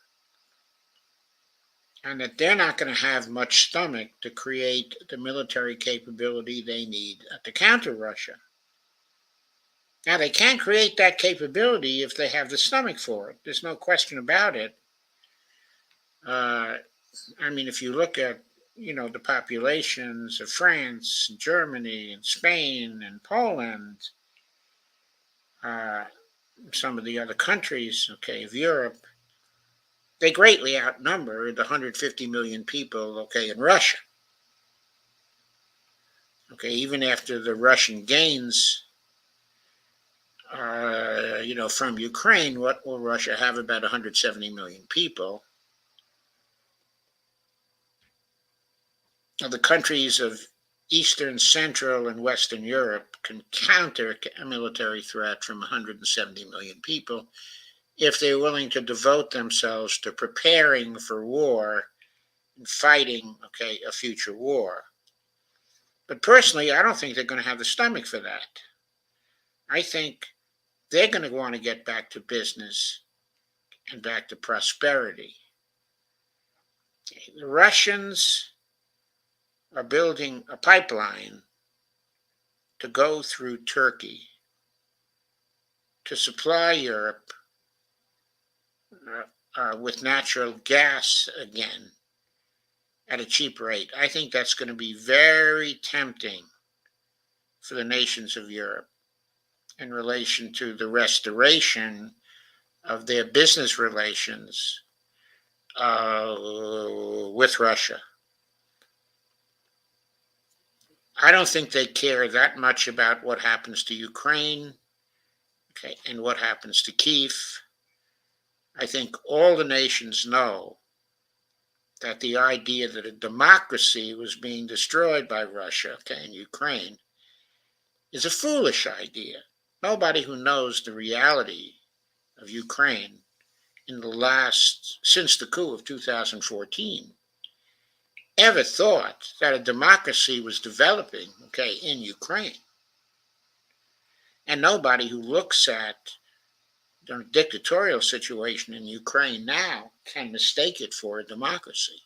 and that they're not going to have much stomach to create the military capability they need to counter Russia. Now, they can create that capability if they have the stomach for it. There's no question about it. If you look at, the populations of France, and Germany, and Spain, and Poland, some of the other countries, okay, of Europe, they greatly outnumber the 150 million people, okay, in Russia. Okay, even after the Russian gains, from Ukraine, what will Russia have? About 170 million people. Now, the countries of Eastern, Central, and Western Europe can counter a military threat from 170 million people if they're willing to devote themselves to preparing for war and fighting, okay, a future war. But personally, I don't think they're going to have the stomach for that. I think they're going to want to get back to business and back to prosperity. The Russians are building a pipeline to go through Turkey to supply Europe with natural gas again at a cheap rate. I think that's going to be very tempting for the nations of Europe in relation to the restoration of their business relations with Russia. I don't think they care that much about what happens to Ukraine, okay, and what happens to Kiev. I think all the nations know that the idea that a democracy was being destroyed by Russia, okay, and Ukraine is a foolish idea. Nobody who knows the reality of Ukraine since the coup of 2014 ever thought that a democracy was developing, okay, in Ukraine. And nobody who looks at the dictatorial situation in Ukraine now can mistake it for a democracy.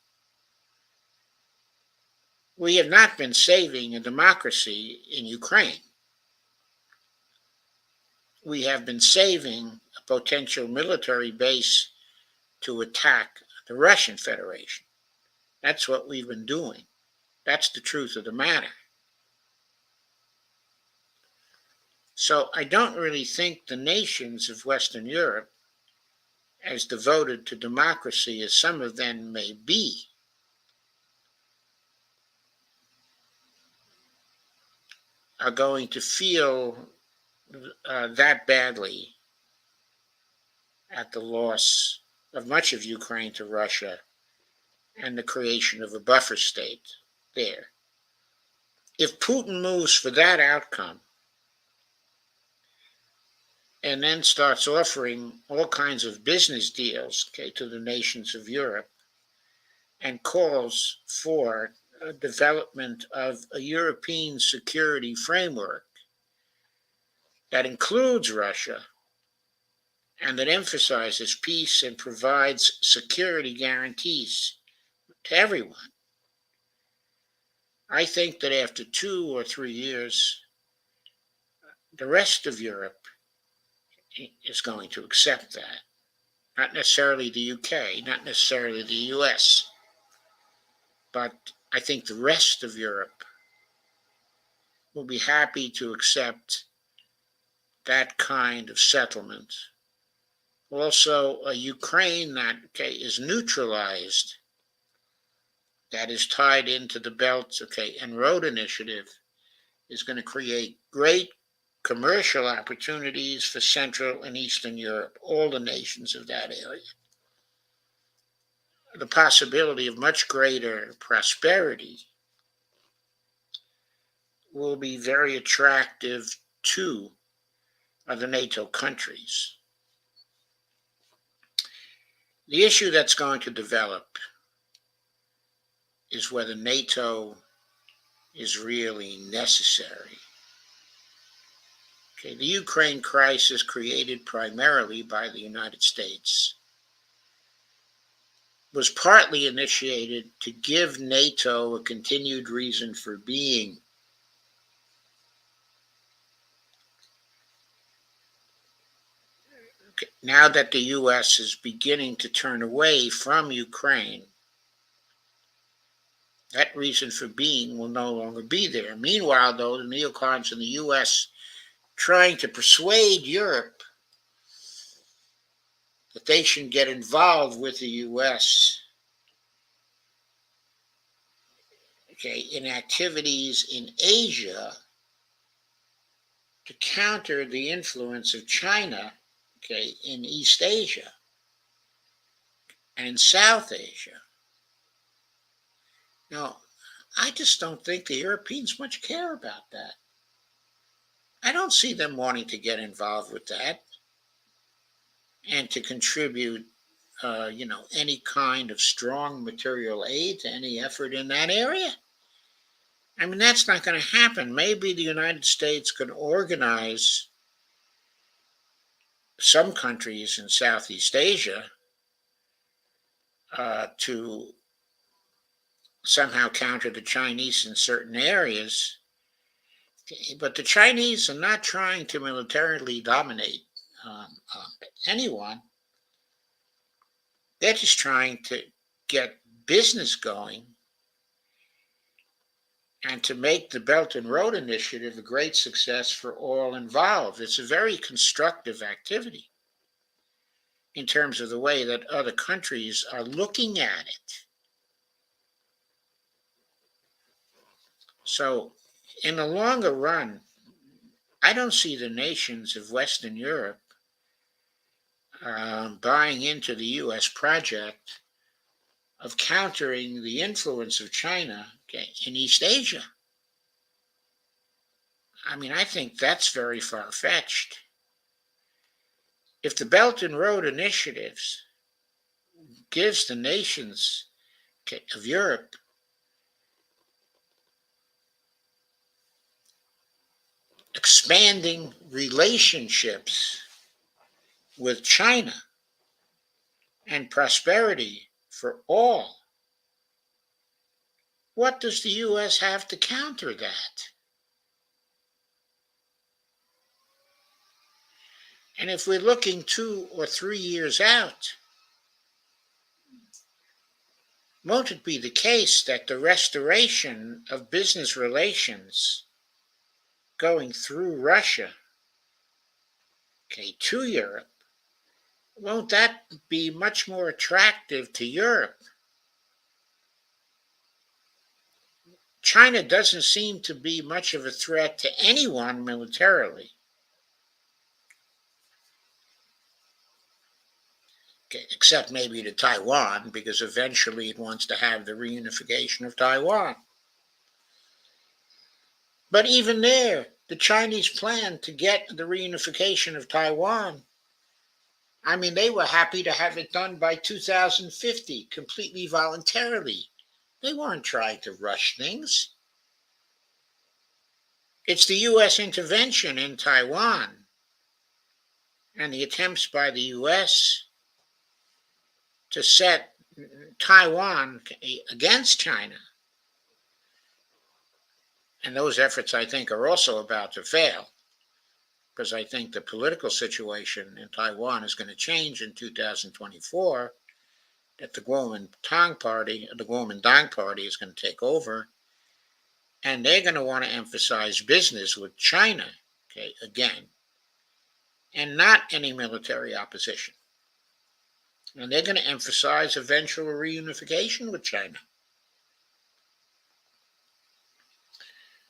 We have not been saving a democracy in Ukraine. We have been saving a potential military base to attack the Russian Federation. That's what we've been doing. That's the truth of the matter. So I don't really think the nations of Western Europe, as devoted to democracy as some of them may be, are going to feel that badly at the loss of much of Ukraine to Russia and the creation of a buffer state there. If Putin moves for that outcome and then starts offering all kinds of business deals, okay, to the nations of Europe and calls for a development of a European security framework that includes Russia and that emphasizes peace and provides security guarantees to everyone, I think that after 2 or 3 years, the rest of Europe is going to accept that. Not necessarily the UK, not necessarily the US, but I think the rest of Europe will be happy to accept that kind of settlement. Also, a Ukraine that is neutralized, that is tied into the Belt and Road Initiative, is going to create great commercial opportunities for Central and Eastern Europe, all the nations of that area. The possibility of much greater prosperity will be very attractive to the NATO countries. The issue that's going to develop is whether NATO is really necessary. Okay, the Ukraine crisis, created primarily by the United States, was partly initiated to give NATO a continued reason for being. Okay, now that the U.S. is beginning to turn away from Ukraine, that reason for being will no longer be there. Meanwhile, though, the neocons in the U.S. trying to persuade Europe that they should get involved with the U.S. In activities in Asia to counter the influence of China, in East Asia and South Asia. Now, I just don't think the Europeans much care about that. I don't see them wanting to get involved with that and to contribute, any kind of strong material aid to any effort in that area. I mean, that's not going to happen. Maybe the United States could organize some countries in Southeast Asia to somehow counter the Chinese in certain areas. But the Chinese are not trying to militarily dominate anyone. They're just trying to get business going and to make the Belt and Road Initiative a great success for all involved. It's a very constructive activity in terms of the way that other countries are looking at it. So, in the longer run, I don't see the nations of Western Europe buying into the U.S. project of countering the influence of China, in East Asia. I mean, I think that's very far-fetched. If the Belt and Road Initiatives gives the nations, of Europe expanding relationships with China and prosperity for all, what does the U.S. have to counter that? And if we're looking 2 or 3 years out, won't it be the case that the restoration of business relations going through Russia, to Europe, won't that be much more attractive to Europe? China doesn't seem to be much of a threat to anyone militarily, except maybe to Taiwan, because eventually it wants to have the reunification of Taiwan. But even there, the Chinese plan to get the reunification of Taiwan, I mean, they were happy to have it done by 2050, completely voluntarily. They weren't trying to rush things. It's the U.S. intervention in Taiwan and the attempts by the U.S. to set Taiwan against China. And those efforts, I think, are also about to fail, because I think the political situation in Taiwan is going to change in 2024, that the Kuomintang Party, the Kuomintang Party is going to take over, and they're going to want to emphasize business with China, again, and not any military opposition. And they're going to emphasize eventual reunification with China.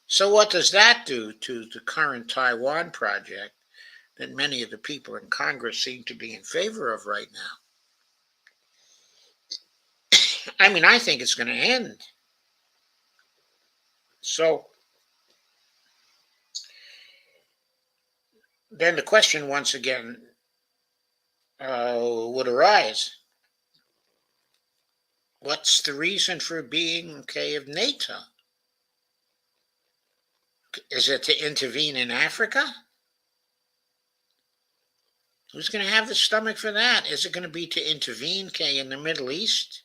So what does that do to the current Taiwan project that many of the people in Congress seem to be in favor of right now? I mean, I think it's going to end. So then the question once again would arise. What's the reason for being, of NATO? Is it to intervene in Africa? Who's going to have the stomach for that? Is it going to be to intervene, in the Middle East,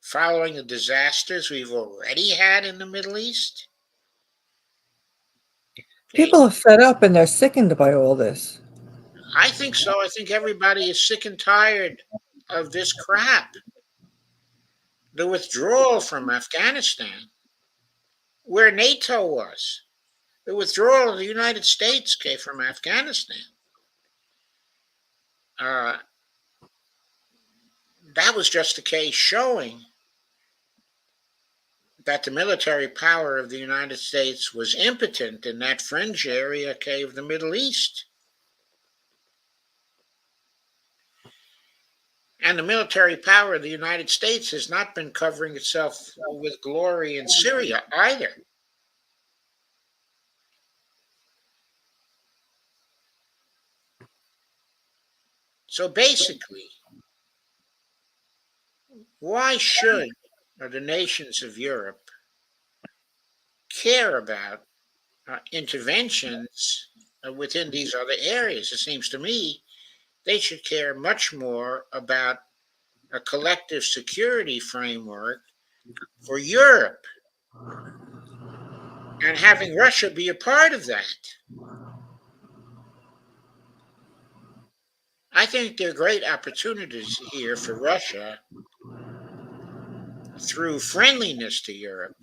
following the disasters we've already had in the Middle East? People are fed up and they're sickened by all this. I think so. I think everybody is sick and tired of this crap. The withdrawal from Afghanistan, where NATO was, the withdrawal of the United States from Afghanistan. Uh, that was just a case showing that the military power of the United States was impotent in that fringe area of the Middle East. And the military power of the United States has not been covering itself with glory in Syria either. So basically, why should the nations of Europe care about interventions within these other areas? It seems to me they should care much more about a collective security framework for Europe and having Russia be a part of that. I think there are great opportunities here for Russia through friendliness to Europe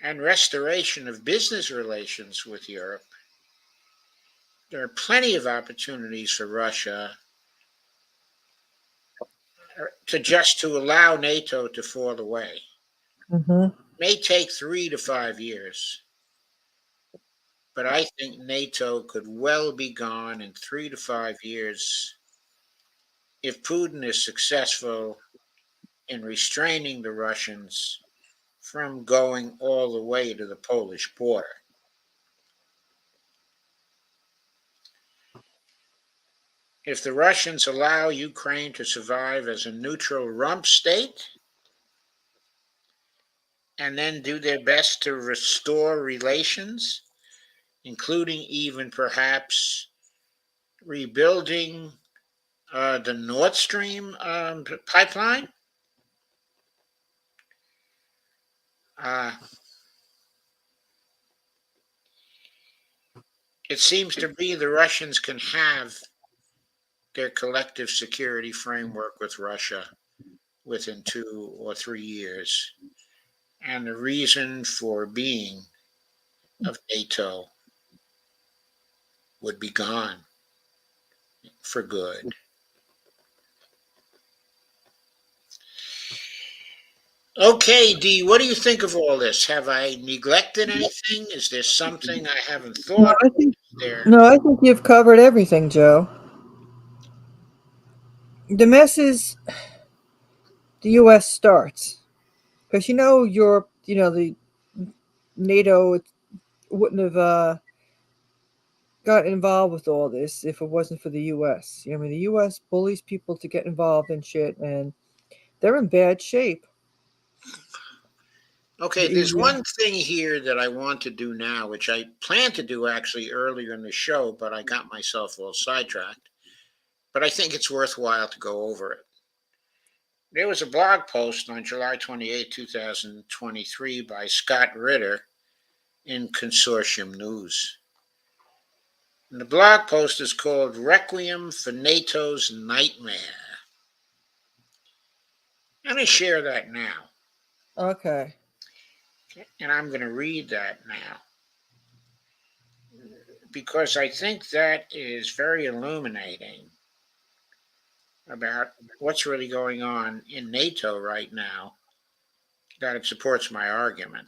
and restoration of business relations with Europe. There are plenty of opportunities for Russia to allow NATO to fall away. Mm-hmm. It may take 3 to 5 years, but I think NATO could well be gone in 3 to 5 years if Putin is successful in restraining the Russians from going all the way to the Polish border. If the Russians allow Ukraine to survive as a neutral rump state and then do their best to restore relations, including even perhaps rebuilding the Nord Stream pipeline, uh, it seems to me the Russians can have their collective security framework with Russia within 2 or 3 years. And the reason for being of NATO would be gone for good. Okay, Dee, what do you think of all this? Have I neglected anything? Is there something I haven't No, thought of? I think Is there? no, I think you've covered everything, Joe. The mess is the U.S. starts because Europe, the NATO wouldn't have got involved with all this if it wasn't for the U.S. I mean, the U.S. bullies people to get involved in shit, and they're in bad shape. Okay, there's The one thing here that I want to do now, which I planned to do actually earlier in the show, but I got myself all sidetracked. But I think it's worthwhile to go over it. There was a blog post on July 28, 2023 by Scott Ritter in Consortium News. And the blog post is called Requiem for NATO's Nightmare. I'm going to share that now. okay, And I'm going to read that now because I think that is very illuminating about what's really going on in NATO right now, that it supports my argument.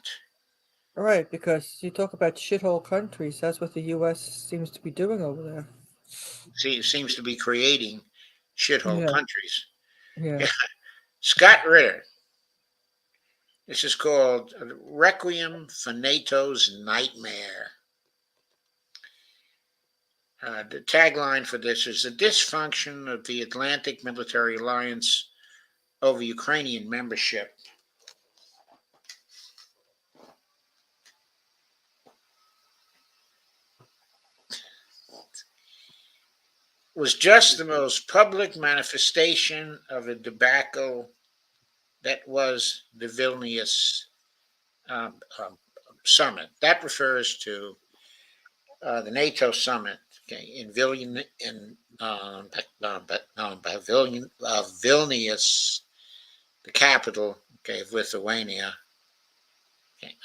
all right, because you talk about shithole countries. That's what the U.S. seems to be doing over there. See, it seems to be creating shithole Yeah, countries. yeah. Yeah. Scott Ritter. This is called Requiem for NATO's Nightmare. The tagline for this is the dysfunction of the Atlantic Military Alliance over Ukrainian membership was just the most public manifestation of a debacle that was the Vilnius summit. That refers to the NATO summit, in Vilnius, Vilnius, the capital, of Lithuania,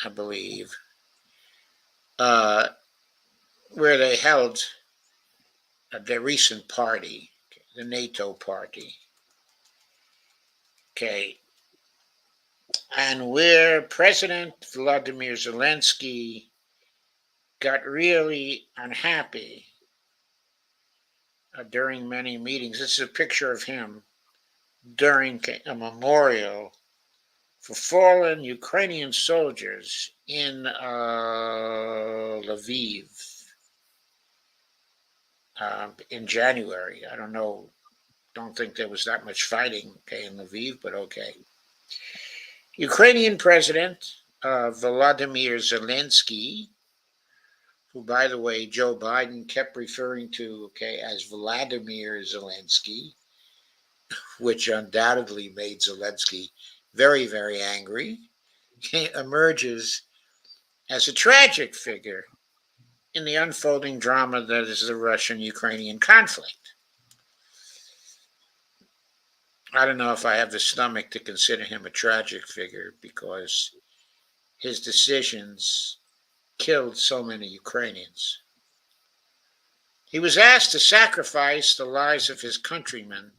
I believe. uh, where they held their recent party, the NATO party. Okay. And where President Vladimir Zelensky got really unhappy during many meetings. This is a picture of him during a memorial for fallen Ukrainian soldiers in Lviv in January. I don't think there was that much fighting in Lviv, but okay. Ukrainian President Volodymyr Zelensky, who, by the way, Joe Biden kept referring to as Vladimir Zelensky, which undoubtedly made Zelensky very, very angry, emerges as a tragic figure in the unfolding drama that is the Russian-Ukrainian conflict. I don't know if I have the stomach to consider him a tragic figure because his decisions killed so many Ukrainians. He was asked to sacrifice the lives of his countrymen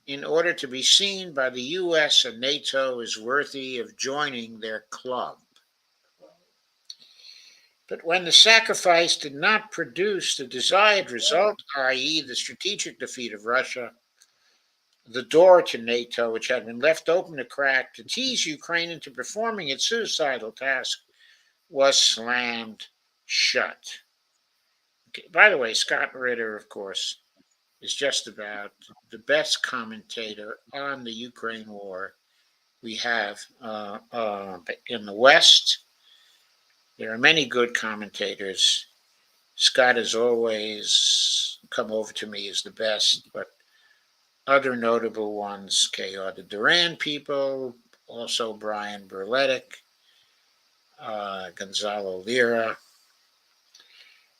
in order to be seen by the US and NATO as worthy of joining their club. But when the sacrifice did not produce the desired result, i.e., the strategic defeat of Russia, the door to NATO, which had been left open a crack to tease Ukraine into performing its suicidal task, was slammed shut. Okay. By the way, Scott Ritter, of course, is just about the best commentator on the Ukraine war we have in the West. There are many good commentators. Scott has always come over to me as the best, but other notable ones are the Duran people, also Brian Berletic, Gonzalo Lira,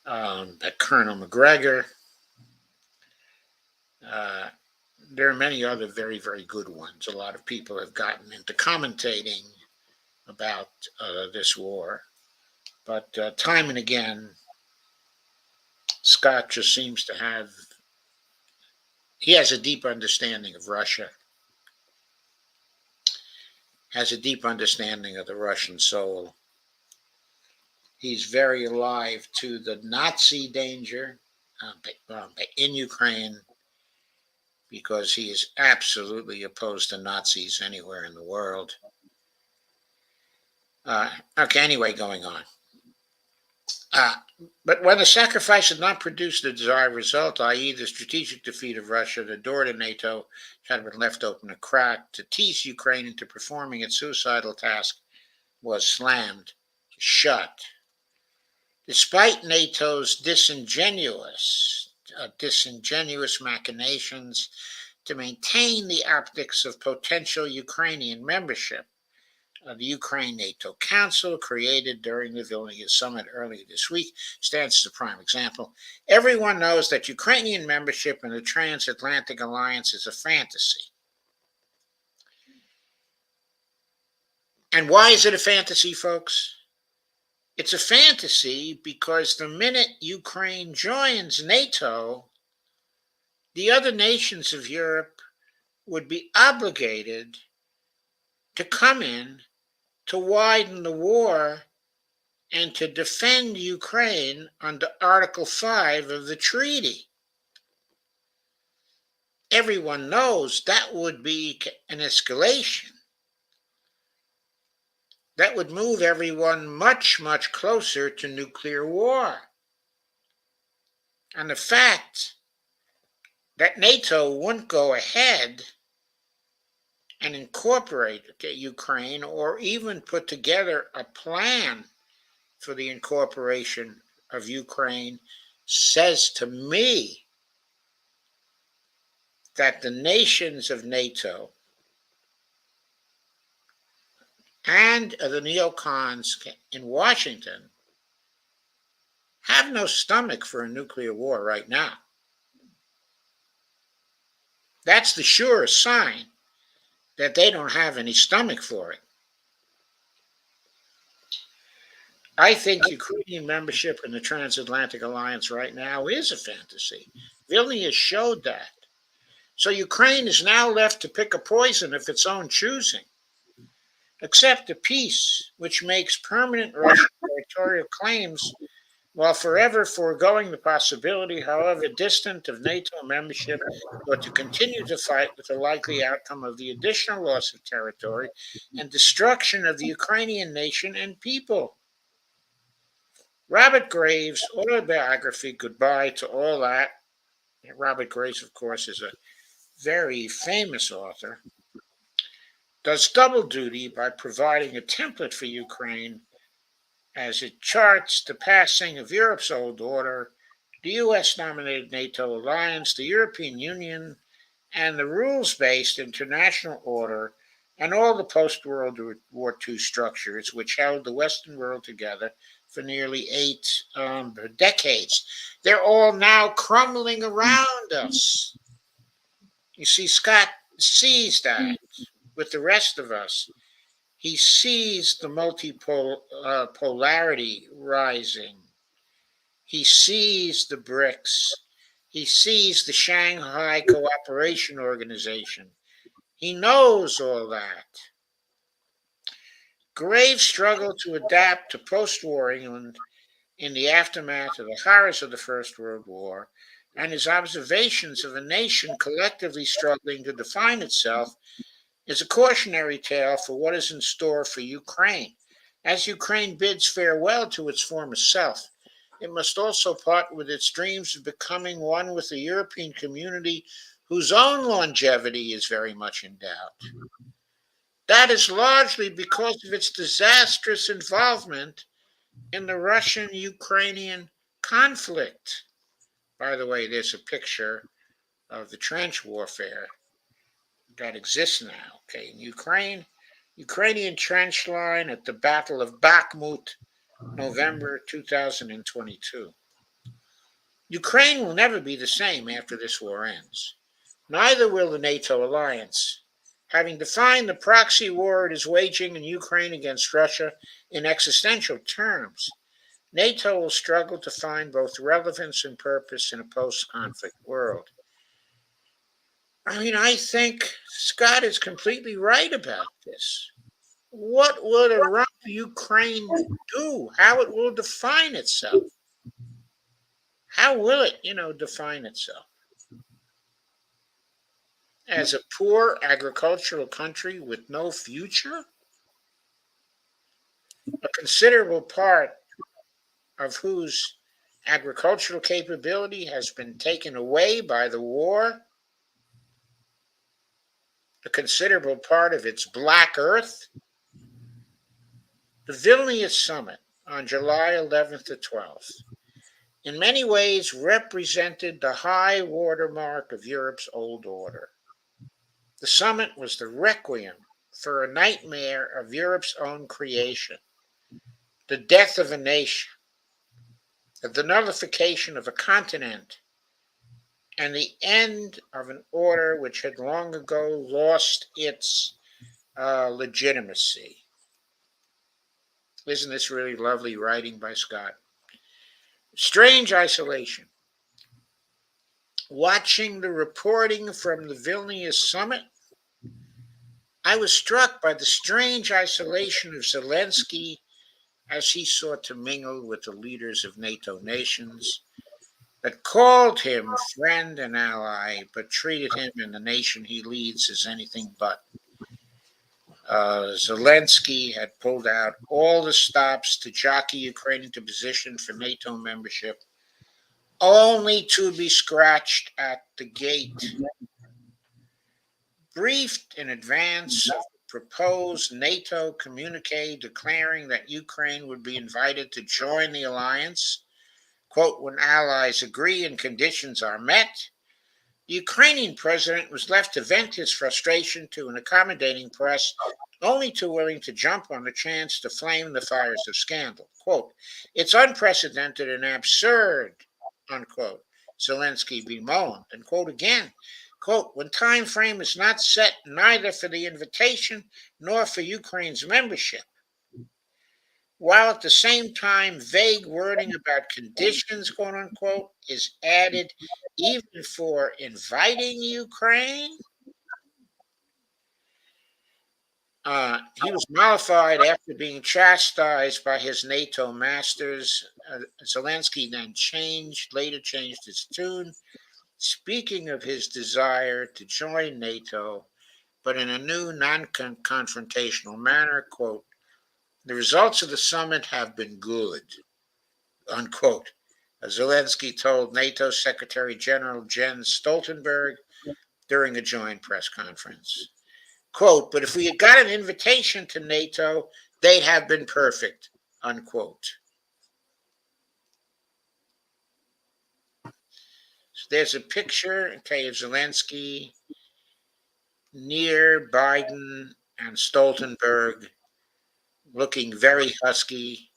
Colonel McGregor. There are many other very, very good ones. A lot of people have gotten into commentating about this war. But time and again, Scott just seems to he has a deep understanding of Russia, has a deep understanding of the Russian soul. He's very alive to the Nazi danger in Ukraine because he is absolutely opposed to Nazis anywhere in the world. Anyway, going on. But when the sacrifice had not produced the desired result, i.e., the strategic defeat of Russia, the door to NATO had been left open a crack to tease Ukraine into performing its suicidal task was slammed shut. Despite NATO's disingenuous machinations to maintain the optics of potential Ukrainian membership, the Ukraine NATO Council, created during the Vilnius summit earlier this week, stands as a prime example. Everyone knows that Ukrainian membership in the transatlantic alliance is a fantasy. And why is it a fantasy, folks? It's a fantasy because the minute Ukraine joins NATO, the other nations of Europe would be obligated to come in to widen the war and to defend Ukraine under Article 5 of the treaty. Everyone knows that would be an escalation. That would move everyone much, much closer to nuclear war. And the fact that NATO wouldn't go ahead and incorporate Ukraine or even put together a plan for the incorporation of Ukraine says to me that the nations of NATO and the neocons in Washington have no stomach for a nuclear war right now. That's the surest sign that they don't have any stomach for it. I think Ukrainian membership in the transatlantic alliance right now is a fantasy. Vilnius showed that. So Ukraine is now left to pick a poison of its own choosing. Accept a peace which makes permanent Russian territorial claims while forever foregoing the possibility, however distant, of NATO membership, or to continue to fight with the likely outcome of the additional loss of territory and destruction of the Ukrainian nation and people. Robert Graves' autobiography, Goodbye to All That. Robert Graves, of course, is a very famous author, does double duty by providing a template for Ukraine as it charts the passing of Europe's old order, the US nominated NATO alliance, the European Union, and the rules based international order, and all the post World War II structures which held the Western world together for nearly eight decades. They're all now crumbling around us. You see, Scott sees that with the rest of us. He sees the multipolarity rising. He sees the BRICS. He sees the Shanghai Cooperation Organization. He knows all that. Graves struggled to adapt to post war England in the aftermath of the horrors of the First World War, and his observations of a nation collectively struggling to define itself is a cautionary tale for what is in store for Ukraine. As Ukraine bids farewell to its former self, it must also part with its dreams of becoming one with the European community whose own longevity is very much in doubt. That is largely because of its disastrous involvement in the Russian Ukrainian conflict. By the way, there's a picture of the trench warfare that exists now. Okay, in Ukraine, Ukrainian trench line at the Battle of Bakhmut, November 2022. Ukraine will never be the same after this war ends. Neither will the NATO alliance. Having defined the proxy war it is waging in Ukraine against Russia in existential terms, NATO will struggle to find both relevance and purpose in a post conflict world. I mean, I think Scott is completely right about this. What will a rough Ukraine do? How it will define itself? How will it, define itself? As a poor agricultural country with no future? A considerable part of whose agricultural capability has been taken away by the war? A considerable part of its black earth? The Vilnius summit on July 11th to 12th in many ways represented the high watermark of Europe's old order. The summit was the requiem for a nightmare of Europe's own creation, the death of a nation, the nullification of a continent, and the end of an order which had long ago lost its legitimacy. Isn't this really lovely writing by Scott? Strange isolation. Watching the reporting from the Vilnius summit, I was struck by the strange isolation of Zelensky as he sought to mingle with the leaders of NATO nations that called him friend and ally, but treated him and the nation he leads as anything but. Zelensky had pulled out all the stops to jockey Ukraine into position for NATO membership, only to be scratched at the gate. Briefed in advance of the proposed NATO communique declaring that Ukraine would be invited to join the alliance, quote, when allies agree and conditions are met, the Ukrainian president was left to vent his frustration to an accommodating press, only too willing to jump on the chance to flame the fires of scandal. Quote, it's unprecedented and absurd, unquote, Zelensky bemoaned. And quote again, quote, when time frame is not set neither for the invitation nor for Ukraine's membership. while at the same time vague wording about conditions, quote unquote, is added even for inviting Ukraine. He was mollified after being chastised by his NATO masters. Zelensky then later changed his tune, speaking of his desire to join NATO, but in a new non-confrontational manner. Quote, the results of the summit have been good, unquote. Zelensky told NATO Secretary General Jens Stoltenberg during a joint press conference. Quote, but if we had got an invitation to NATO, they'd have been perfect, unquote. So there's a picture, okay, of Zelensky near Biden and Stoltenberg, looking very husky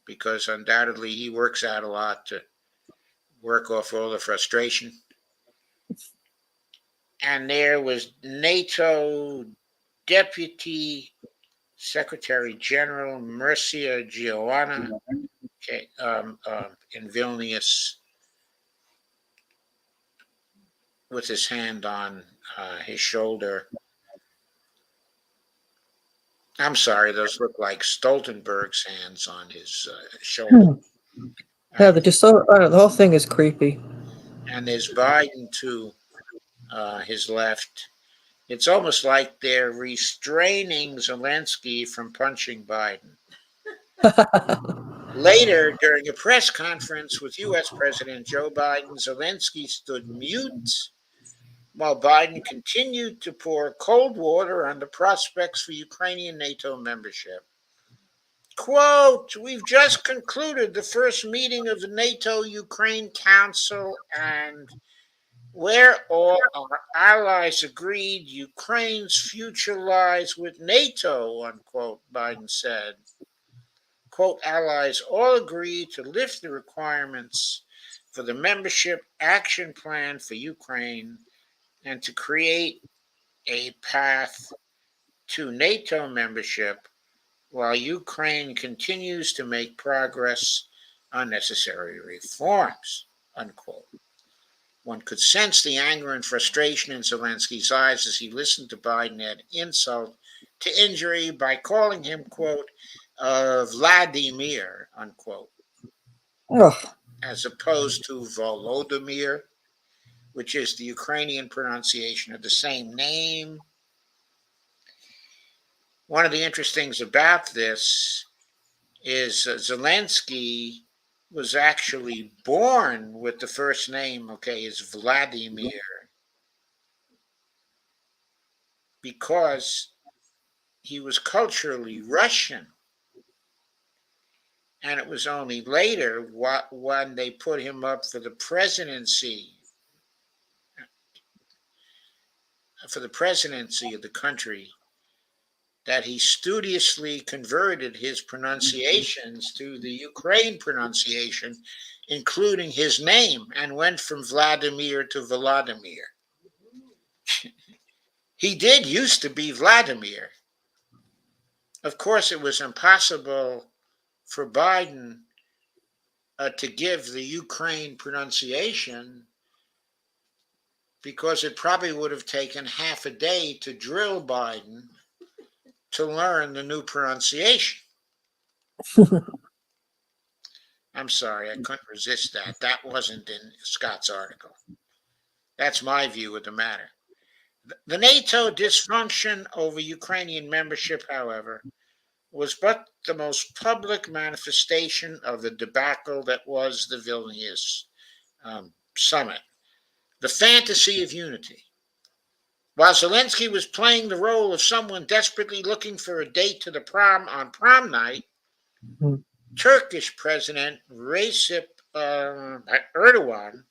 because undoubtedly he works out a lot to work off all the frustration. And there was NATO Deputy Secretary General Mircea Geoana, okay, in Vilnius with his hand on his shoulder. I'm sorry, those look like Stoltenberg's hands on his shoulder. Yeah, they're just so. I don't know, the whole thing is creepy. And there's Biden to his left. It's almost like they're restraining Zelensky from punching Biden. Later, during a press conference with U.S. President Joe Biden, Zelensky stood mute while Biden continued to pour cold water on the prospects for Ukrainian NATO membership. Quote, we've just concluded the first meeting of the NATO Ukraine Council, and where all our allies agreed Ukraine's future lies with NATO, unquote, Biden said. Quote, allies all agreed to lift the requirements for the membership action plan for Ukraine and to create a path to NATO membership while Ukraine continues to make progress on necessary reforms, unquote. One could sense the anger and frustration in Zelensky's eyes as he listened to Biden add insult to injury by calling him, quote, Vladimir, unquote, Ugh. as opposed to Volodymyr, which is the Ukrainian pronunciation of the same name. One of the interesting things about this is Zelensky was actually born with the first name, okay, is Vladimir, because he was culturally Russian. And it was only later when they put him up for the presidency of the country that he studiously converted his pronunciations to the Ukraine pronunciation, including his name, and went from Vladimir to Volodymyr. He did used to be Vladimir. Of course, it was impossible for Biden to give the Ukraine pronunciation because it probably would have taken half a day to drill Biden to learn the new pronunciation. I'm sorry, I couldn't resist that. That wasn't in Scott's article. That's my view of the matter. The NATO dysfunction over Ukrainian membership, however, was but the most public manifestation of the debacle that was the Vilnius summit, the fantasy of unity. While Zelensky was playing the role of someone desperately looking for a date to the prom on prom night, Turkish President Recep Erdogan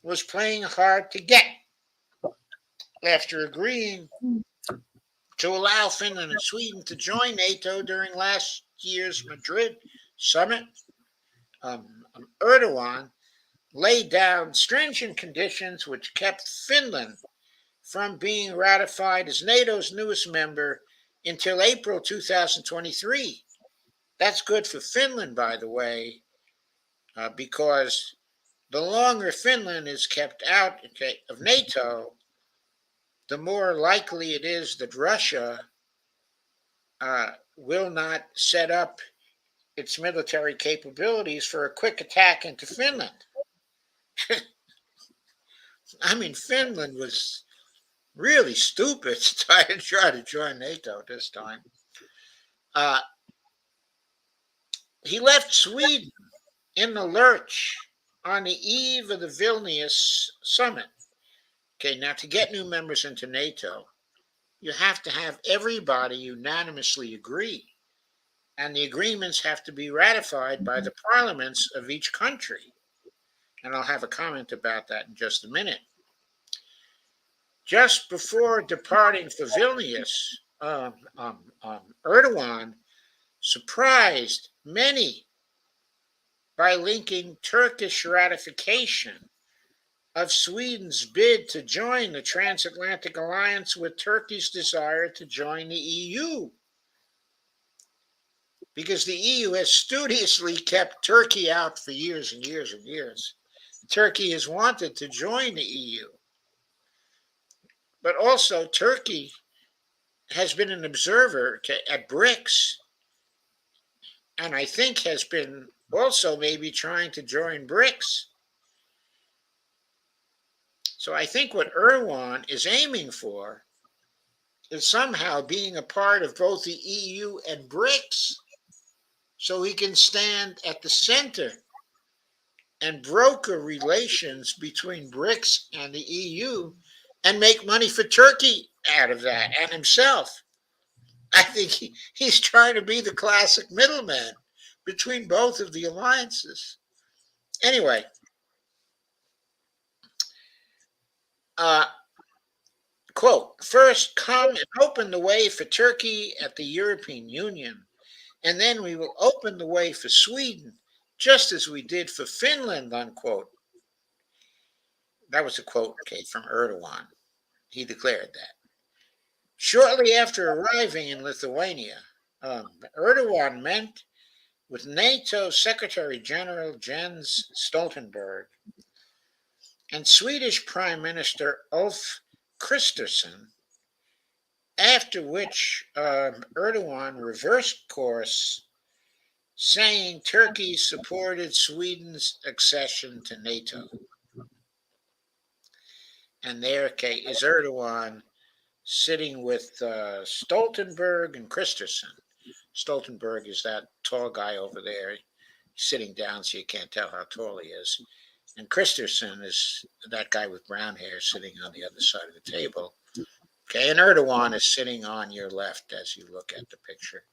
was playing hard to get. After agreeing to allow Finland and Sweden to join NATO during last year's Madrid summit, Erdogan laid down stringent conditions which kept Finland from being ratified as NATO's newest member until April 2023. That's good for Finland, by the way, because the longer Finland is kept out, okay, of NATO, the more likely it is that Russia will not set up its military capabilities for a quick attack into Finland. I mean, Finland was really stupid to try to join NATO this time. Uh, he left Sweden in the lurch on the eve of the Vilnius summit. Okay, now to get new members into NATO, you have to have everybody unanimously agree, and the agreements have to be ratified by the parliaments of each country. And I'll have a comment about that in just a minute. Just before departing for Vilnius, Erdogan surprised many by linking Turkish ratification of Sweden's bid to join the transatlantic alliance with Turkey's desire to join the EU. Because the EU has studiously kept Turkey out for years and years and years. Turkey has wanted to join the EU. But also, Turkey has been an observer at BRICS, and I think has been also maybe trying to join BRICS. So I think what Erdogan is aiming for is somehow being a part of both the EU and BRICS, so he can stand at the center and broker relations between BRICS and the EU and make money for Turkey out of that and himself. I think he's trying to be the classic middleman between both of the alliances. Anyway, quote, first come and open the way for Turkey at the European Union, and then we will open the way for Sweden, just as we did for Finland, unquote. That was a quote, okay, from Erdogan. He declared that. Shortly after arriving in Lithuania, Erdogan met with NATO Secretary General Jens Stoltenberg and Swedish Prime Minister Ulf Kristersson, after which Erdogan reversed course, saying Turkey supported Sweden's accession to NATO. And there, okay, is Erdogan sitting with Stoltenberg and Kristersson. Stoltenberg is that tall guy over there. He's sitting down so you can't tell how tall he is. And Kristersson is that guy with brown hair sitting on the other side of the table. Okay, and Erdogan is sitting on your left as you look at the picture.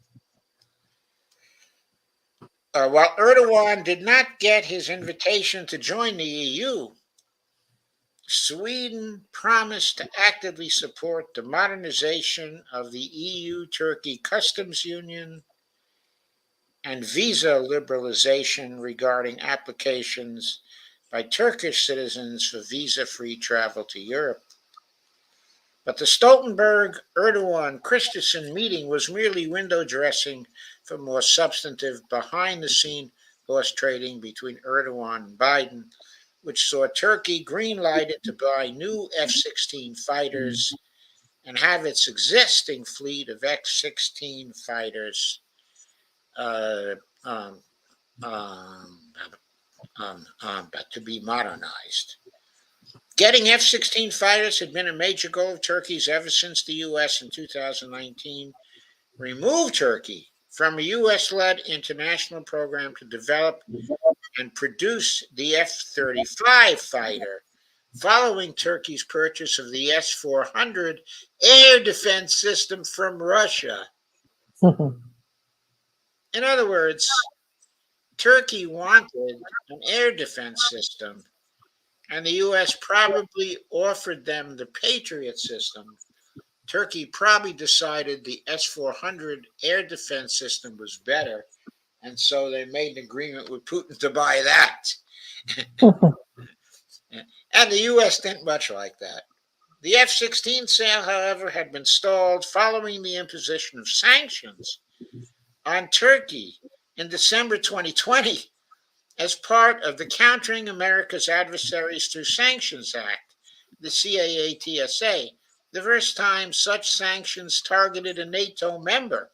While Erdogan did not get his invitation to join the EU, Sweden promised to actively support the modernization of the EU-Turkey customs union and visa liberalization regarding applications by Turkish citizens for visa-free travel to Europe. But the Stoltenberg-Erdogan-Kristersson meeting was merely window dressing for more substantive behind-the-scene horse trading between Erdogan and Biden, which saw Turkey green-lighted to buy new F-16 fighters and have its existing fleet of F-16 fighters to be modernized. Getting F-16 fighters had been a major goal of Turkey's ever since the U.S. in 2019 removed Turkey from a U.S.-led international program to develop and produce the F-35 fighter, following Turkey's purchase of the S-400 air defense system from Russia. In other words, Turkey wanted an air defense system, and the U.S. probably offered them the Patriot system. Turkey probably decided the S-400 air defense system was better, and so they made an agreement with Putin to buy that. And the U.S. didn't much like that. The F-16 sale, however, had been stalled following the imposition of sanctions on Turkey in December 2020 as part of the Countering America's Adversaries Through Sanctions Act, the CAATSA, the first time such sanctions targeted a NATO member.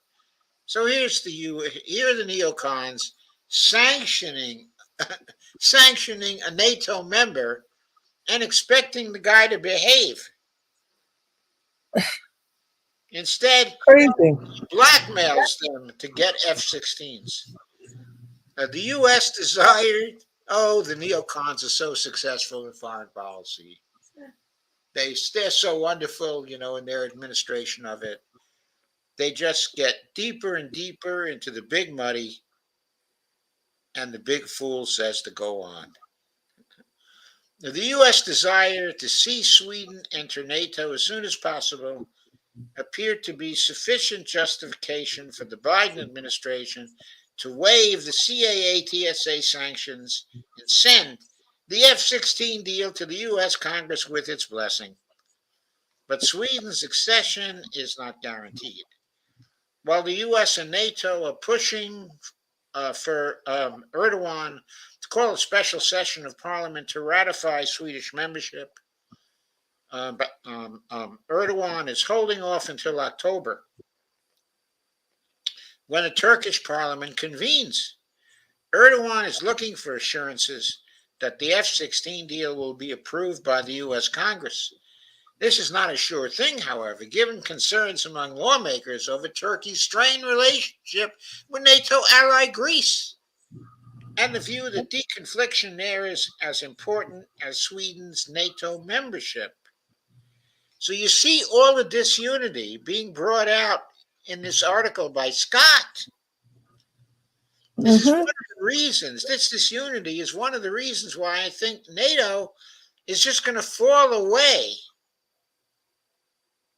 So here are the neocons sanctioning sanctioning a NATO member and expecting the guy to behave. Instead, Crazy. he blackmails them to get F-16s. The U.S. desired, the neocons are so successful in foreign policy. They're so wonderful, in their administration of it. They just get deeper and deeper into the big muddy, and the big fool says to go on. Now, the U.S. desire to see Sweden enter NATO as soon as possible appeared to be sufficient justification for the Biden administration to waive the CAATSA sanctions and send the F-16 deal to the U.S. Congress with its blessing. But Sweden's accession is not guaranteed. While the U.S. and NATO are pushing for Erdogan to call a special session of parliament to ratify Swedish membership, but Erdogan is holding off until October, when the Turkish parliament convenes. Erdogan is looking for assurances that the F-16 deal will be approved by the U.S. Congress. This is not a sure thing, however, given concerns among lawmakers over Turkey's strained relationship with NATO ally Greece, and the view that deconfliction there is as important as Sweden's NATO membership. So you see all the disunity being brought out in this article by Scott. This is one of the reasons, this disunity is one of the reasons why I think NATO is just going to fall away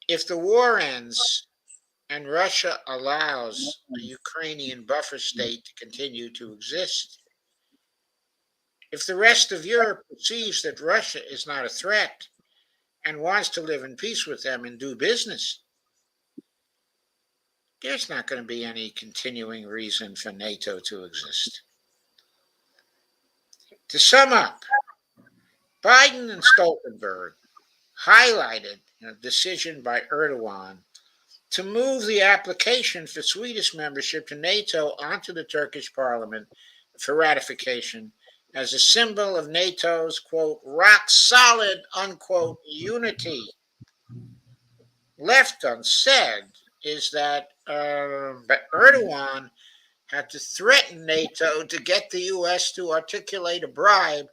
if the war ends and Russia allows a Ukrainian buffer state to continue to exist. If the rest of Europe perceives that Russia is not a threat and wants to live in peace with them and do business, there's not going to be any continuing reason for NATO to exist. To sum up, Biden and Stoltenberg highlighted a decision by Erdogan to move the application for Swedish membership to NATO onto the Turkish parliament for ratification as a symbol of NATO's, quote, rock solid, unquote, unity. Left unsaid is that Erdogan had to threaten NATO to get the U.S. to articulate a bribe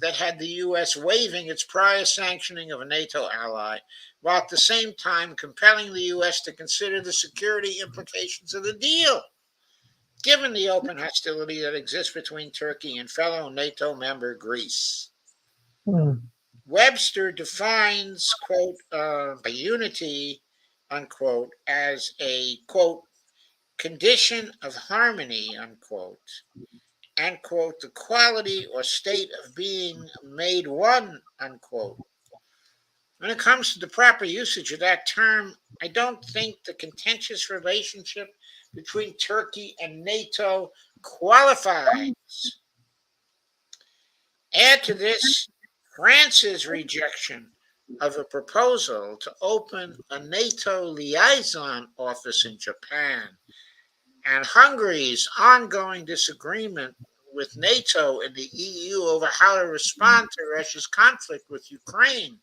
that had the U.S. waiving its prior sanctioning of a NATO ally, while at the same time compelling the U.S. to consider the security implications of the deal, given the open hostility that exists between Turkey and fellow NATO member Greece. Webster defines, quote, unity, unquote, as a, quote, condition of harmony, unquote, and, quote, the quality or state of being made one, unquote. When it comes to the proper usage of that term, I don't think the contentious relationship between Turkey and NATO qualifies. Add to this France's rejection of a proposal to open a NATO liaison office in Japan, and Hungary's ongoing disagreement with NATO and the EU over how to respond to Russia's conflict with Ukraine.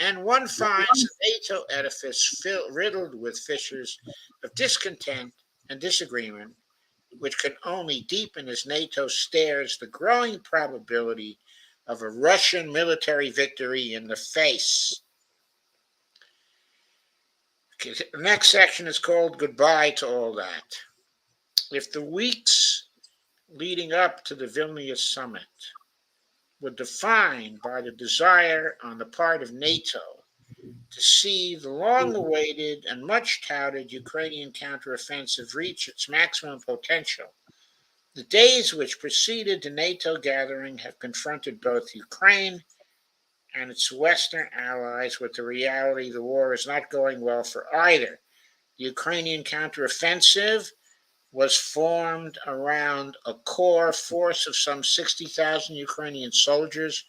And one finds a NATO edifice riddled with fissures of discontent and disagreement, which can only deepen as NATO stares the growing probability of a Russian military victory in the face. Okay, the next section is called Goodbye to All That. If the weeks leading up to the Vilnius summit were defined by the desire on the part of NATO to see the long-awaited and much-touted Ukrainian counteroffensive reach its maximum potential, the days which preceded the NATO gathering have confronted both Ukraine and its Western allies with the reality the war is not going well for either. The Ukrainian counteroffensive was formed around a core force of some 60,000 Ukrainian soldiers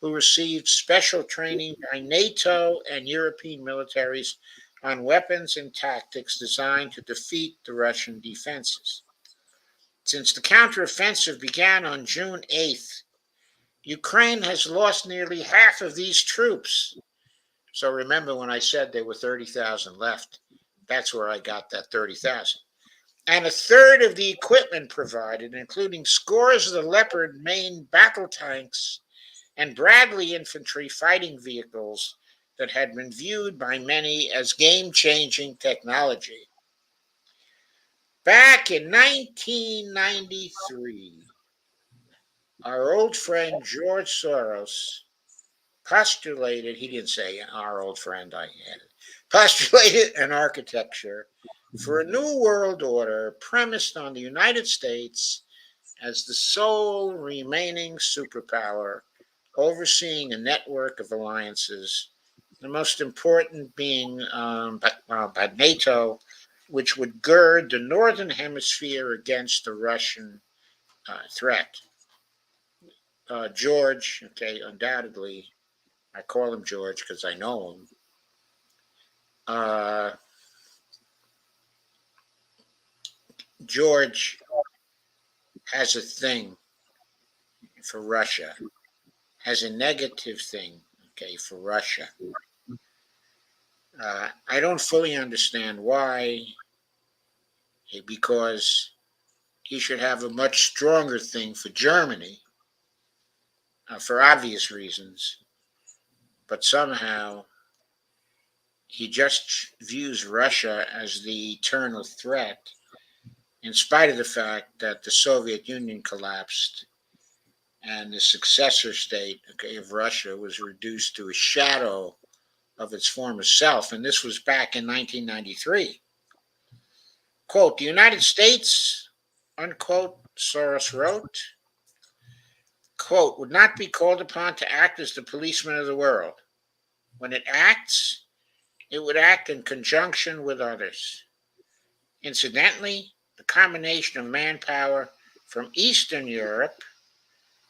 who received special training by NATO and European militaries on weapons and tactics designed to defeat the Russian defenses. Since the counteroffensive began on June 8th, Ukraine has lost nearly half of these troops. So remember when I said there were 30,000 left, that's where I got that 30,000. And a third of the equipment provided, including scores of the Leopard main battle tanks and Bradley infantry fighting vehicles that had been viewed by many as game-changing technology. Back in 1993, our old friend George Soros postulated, he didn't say our old friend, I added, postulated an architecture for a new world order premised on the United States as the sole remaining superpower overseeing a network of alliances, the most important being by NATO, which would gird the Northern Hemisphere against the Russian threat. George, okay, undoubtedly, I call him George because I know him. George has a thing for Russia, has a negative thing, okay, for Russia. I don't fully understand why, because he should have a much stronger thing for Germany for obvious reasons, but somehow he just views Russia as the eternal threat, in spite of the fact that the Soviet Union collapsed and the successor state, okay, of Russia was reduced to a shadow of its former self. And this was back in 1993. Quote, the United States, unquote, Soros wrote, quote, would not be called upon to act as the policeman of the world. When it acts, it would act in conjunction with others. Incidentally, the combination of manpower from Eastern Europe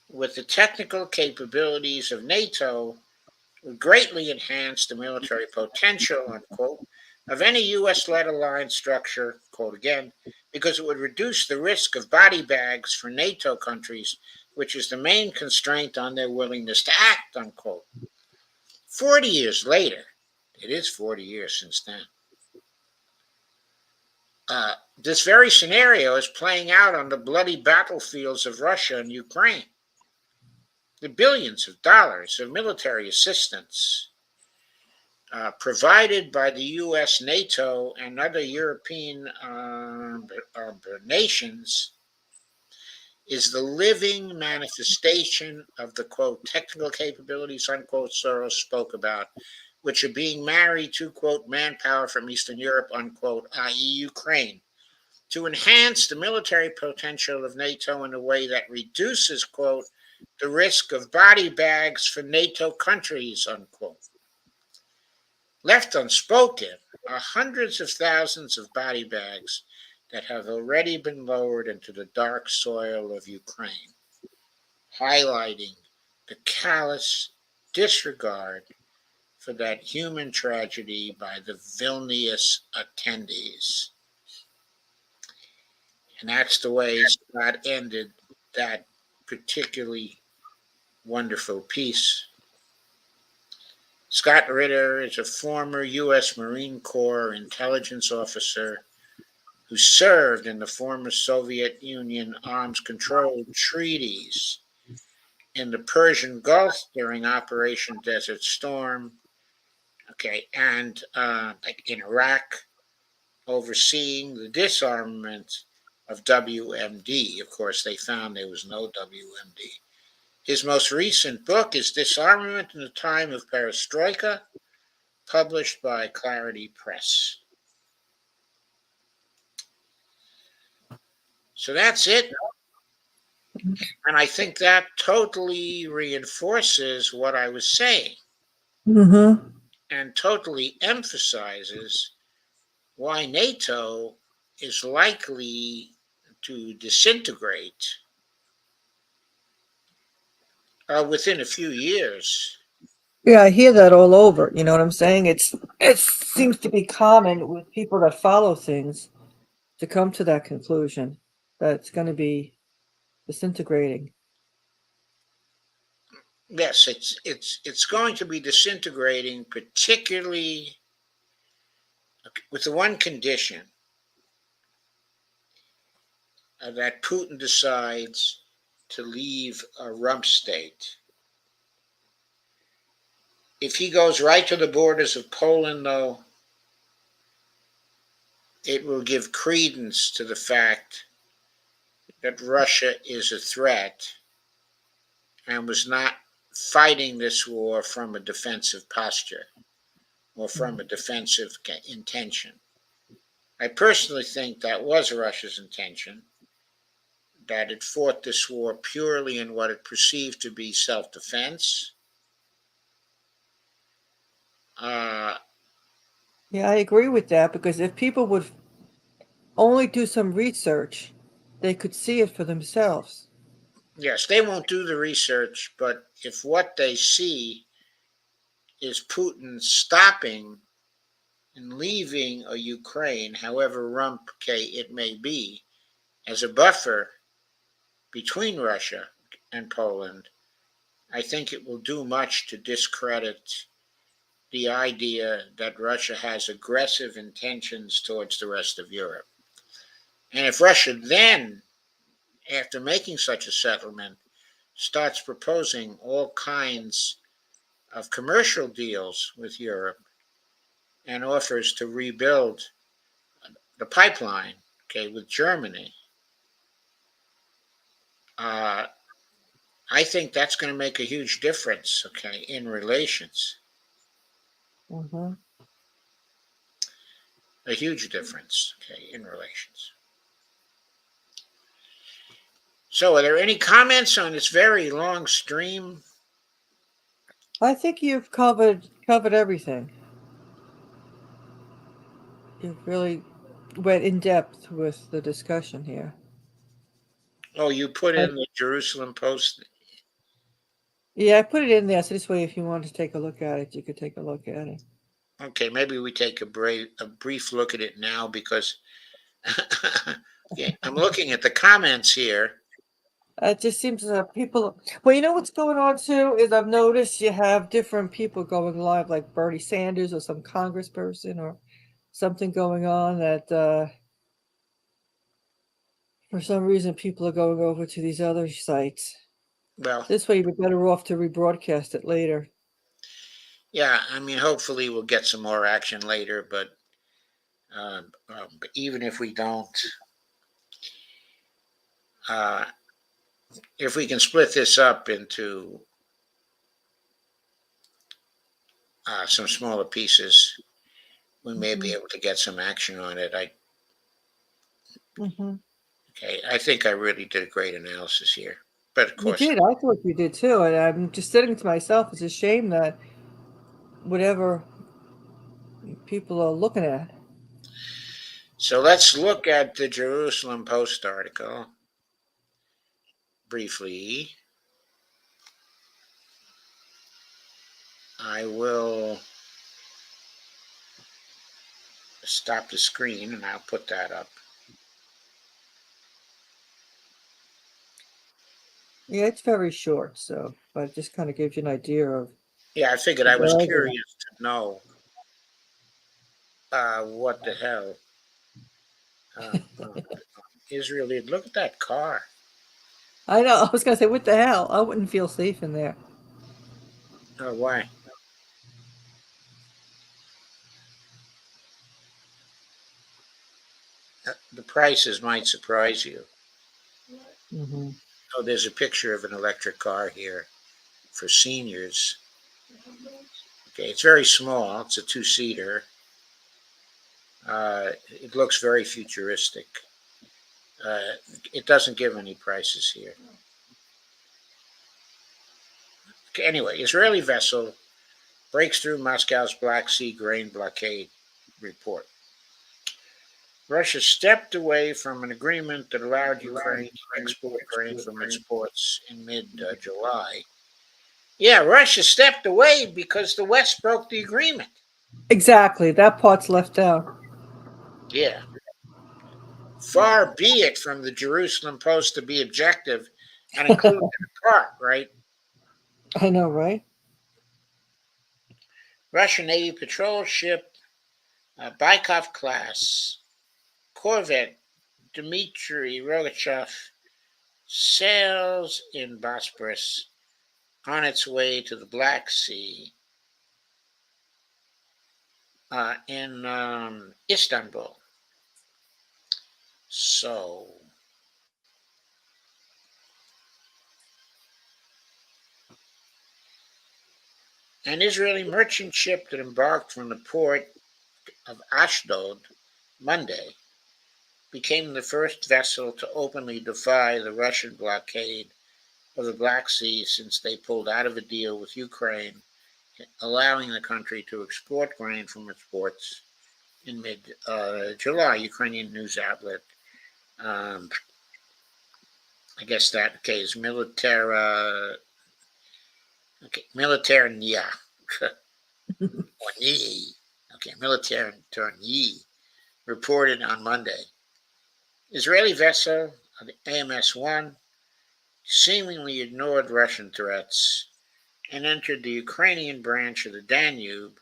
with the technical capabilities of NATO would greatly enhance the military potential, unquote, of any U.S.-led alliance structure, quote again, because it would reduce the risk of body bags for NATO countries, which is the main constraint on their willingness to act, unquote. 40 years later, it is 40 years since then, this very scenario is playing out on the bloody battlefields of Russia and Ukraine. The billions of dollars of military assistance provided by the U.S., NATO, and other European nations is the living manifestation of the, quote, technical capabilities, unquote, Soros spoke about, which are being married to, quote, manpower from Eastern Europe, unquote, i.e. Ukraine, to enhance the military potential of NATO in a way that reduces, quote, the risk of body bags for NATO countries, unquote. Left unspoken are hundreds of thousands of body bags that have already been lowered into the dark soil of Ukraine, highlighting the callous disregard for that human tragedy by the Vilnius attendees. And that's the way Scott ended that particularly wonderful piece. Scott Ritter is a former U.S. Marine Corps intelligence officer who served in the former Soviet Union arms control treaties in the Persian Gulf during Operation Desert Storm, okay, and in Iraq, overseeing the disarmament of WMD. Of course, they found there was no WMD. His most recent book is Disarmament in the Time of Perestroika, published by Clarity Press. So that's it. And I think that totally reinforces what I was saying and totally emphasizes why NATO is likely to disintegrate within a few years. Yeah, I hear that all over. You know what I'm saying? It seems to be common with people that follow things to come to that conclusion that it's going to be disintegrating. Yes, it's going to be disintegrating, particularly with the one condition that Putin decides to leave a rump state. If he goes right to the borders of Poland, though, it will give credence to the fact that Russia is a threat and was not fighting this war from a defensive posture or from a defensive intention. I personally think that was Russia's intention, that it fought this war purely in what it perceived to be self defense. Uh, Yeah, I agree with that because if people would only do some research, they could see it for themselves. yes, they won't do the research, but if what they see is Putin stopping and leaving a Ukraine, however rumpke it may be, as a buffer between Russia and Poland, I think it will do much to discredit the idea that Russia has aggressive intentions towards the rest of Europe. And if Russia then, after making such a settlement, starts proposing all kinds of commercial deals with Europe and offers to rebuild the pipeline, okay, with Germany, uh, I think that's going to make a huge difference, okay, in relations. Hmm. A huge difference, okay, in relations. So, are there any comments on this very long stream? I think you've covered everything. You've really went in depth with the discussion here. Oh, you put I, in the Jerusalem Post. yeah, I put it in there so this way, if you want to take a look at it, you could take a look at it. Okay, maybe we take a brief look at it now because yeah, I'm looking at the comments here. It just seems that people. Well, you know what's going on too is I've noticed you have different people going live, like Bernie Sanders or some congressperson or something going on that for some reason people are going over to these other sites. Well, This way, you'd be better off to rebroadcast it later. yeah, I mean, hopefully we'll get some more action later, but even if we don't, uh, if we can split this up into some smaller pieces, we may be Hmm. able to get some action on it. Hmm. Okay, I think I really did a great analysis here, but of You course, did. I thought you did too. And I'm just sitting to myself. It's a shame that whatever people are looking at. so let's look at the Jerusalem Post article briefly. I will stop the screen and I'll put that up. Yeah, it's very short, so but it just kind of gives you an idea of Yeah, I figured I was where they are. curious to know what the hell. Oh, Israel did. Look at that car. I know. I was gonna say, what the hell? I wouldn't feel safe in there. Oh, why? The prices might surprise you. Hmm. Oh, there's a picture of an electric car here for seniors. Okay, it's very small. It's a two-seater. It looks very futuristic. Uh, it doesn't give any prices here. Okay, anyway, Israeli vessel breaks through Moscow's Black Sea grain blockade report. Russia stepped away from an agreement that allowed Ukraine to export grain from its ports in mid-July. Yeah, Russia stepped away because the West broke the agreement. Exactly. That part's left out. Yeah. Far be it from the Jerusalem Post to be objective and include that part, right? I know, right? Russian Navy patrol ship Baikov class corvette Dmitry Rogachev sails in Bosporus on its way to the Black Sea in Istanbul. So, an Israeli merchant ship that embarked from the port of Ashdod Monday became the first vessel to openly defy the Russian blockade of the Black Sea since they pulled out of a deal with Ukraine, allowing the country to export grain from its ports in mid-July. Ukrainian news outlet, I guess that case, Militara, Militarnya, Militarnya, reported on Monday. Israeli vessel, the AMS-1, seemingly ignored Russian threats and entered the Ukrainian branch of the Danube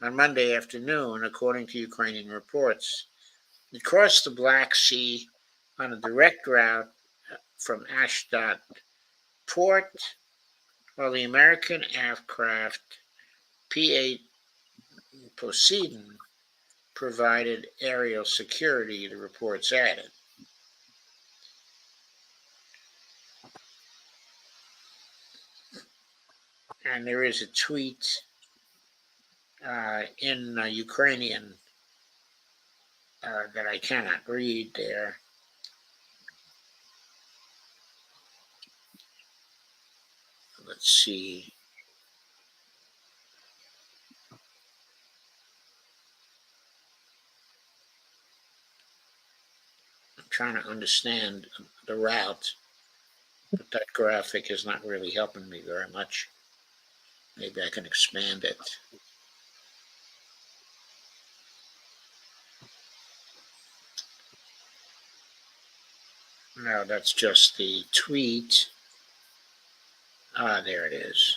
on Monday afternoon, according to Ukrainian reports. It crossed the Black Sea on a direct route from Ashdod port, while the American aircraft P-8 Poseidon provided aerial security, the reports added. And there is a tweet in Ukrainian that I cannot read there. Let's see. I'm trying to understand the route, but that graphic is not really helping me very much. Maybe I can expand it. No, that's just the tweet. There it is.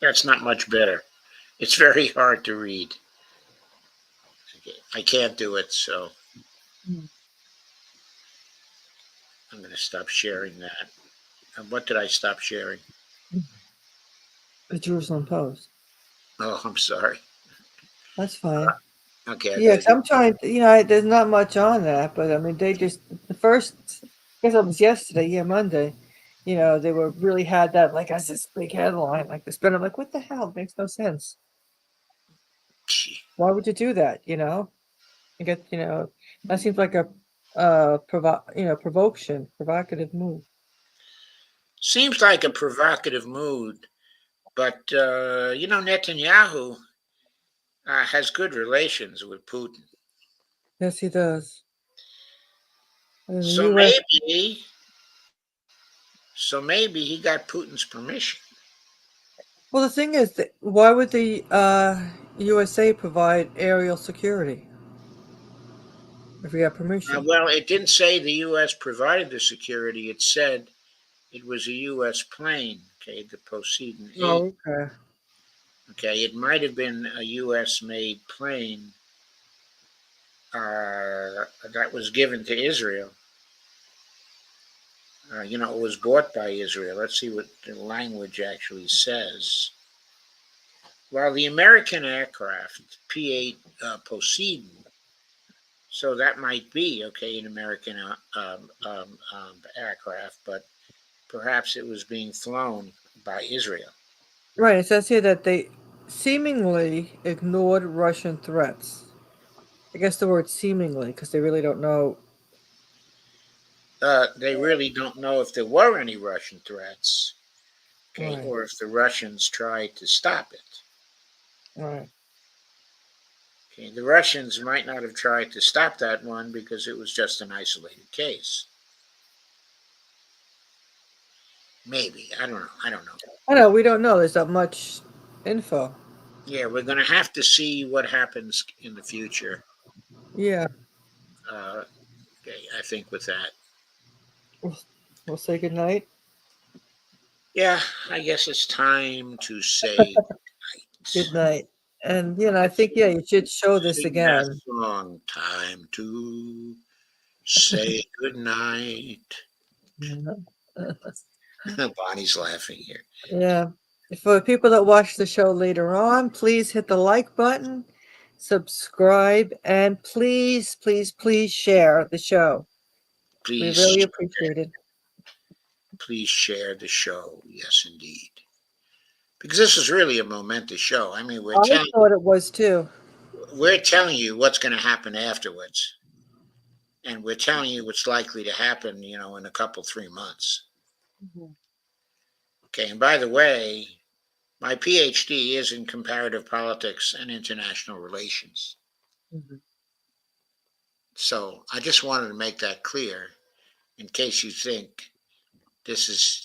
That's not much better. It's very hard to read. I can't do it, so I'm going to stop sharing that. And what did I stop sharing? The Jerusalem Post. Oh, I'm sorry. That's fine. Okay, I Yeah, better 'cause I'm trying to, there's not much on that, but I mean, they just, the first, I guess it was yesterday, yeah, Monday, they were really had that, like, as this big headline, like this, but I'm like, what the hell? It makes no sense. Why would you do that, You get, that seems like a, provocative move. Seems like a provocative mood, but Netanyahu has good relations with Putin. Yes, he does. And the So U.S. maybe he got Putin's permission. Well, the thing is, that why would the USA provide aerial security if we got permission? Well, it didn't say the U.S. provided the security. It said it was a U.S. plane, okay, the Poseidon 8. Oh, okay. Okay, it might have been a U.S.-made plane that was given to Israel. It was bought by Israel. Let's see what the language actually says. While the American aircraft P-8 Poseidon, so that might be okay an American aircraft, but perhaps it was being flown by Israel. Right. It says here that they seemingly ignored Russian threats. I guess the word seemingly, because they really don't know. They really don't know if there were any Russian threats, okay, Right. or if the Russians tried to stop it. Right. Okay, the Russians might not have tried to stop that one because it was just an isolated case. Maybe. I don't know. I don't know. I know we don't know. There's not much info. Yeah, we're going to have to see what happens in the future. Yeah. Okay, I think with that. We'll say goodnight. Yeah, I guess it's time to say Good night. And I think you should show this sing that again. song. Time to say goodnight. Bonnie's laughing here. Yeah. For people that watch the show later on, please hit the like button, subscribe, and please, please, please share the show. We Please, really appreciate it. please share the show. Yes, indeed. Because this is really a momentous show. I mean, I thought it was too. we're telling you what's going to happen afterwards, and we're telling you what's likely to happen. In a couple 3 months. Okay, and by the way, my PhD is in comparative politics and international relations. So I just wanted to make that clear in case you think this is,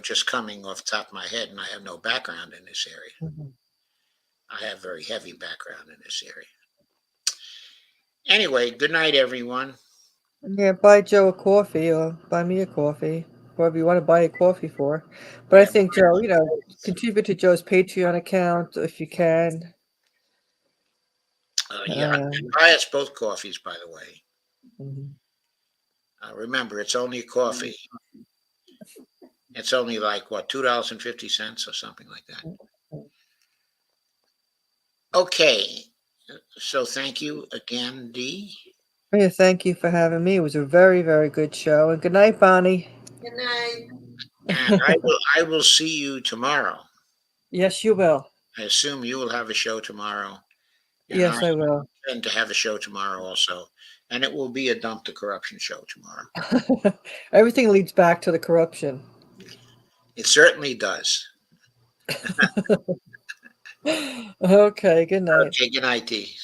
just coming off the top of my head and I have no background in this area. I have very heavy background in this area. Anyway, good night, everyone. Yeah, buy Joe a coffee or buy me a coffee, whoever you want to buy a coffee for. But I think, Joe, contribute to Joe's Patreon account if you can. Yeah, and buy us both coffees, by the way. Remember, it's only coffee. It's only like, what, $2.50 or something like that. Okay, so thank you again, Dee. Yeah, thank you for having me. It was a very, very good show. And good night, Bonnie. Good night. And I will see you tomorrow. Yes, you will. I assume you will have a show tomorrow. Yes, I will. Intend to have a show tomorrow also. And it will be a Dump the Corruption show tomorrow. Everything leads back to the corruption. It certainly does. Okay, good night. Okay, good night, Dee.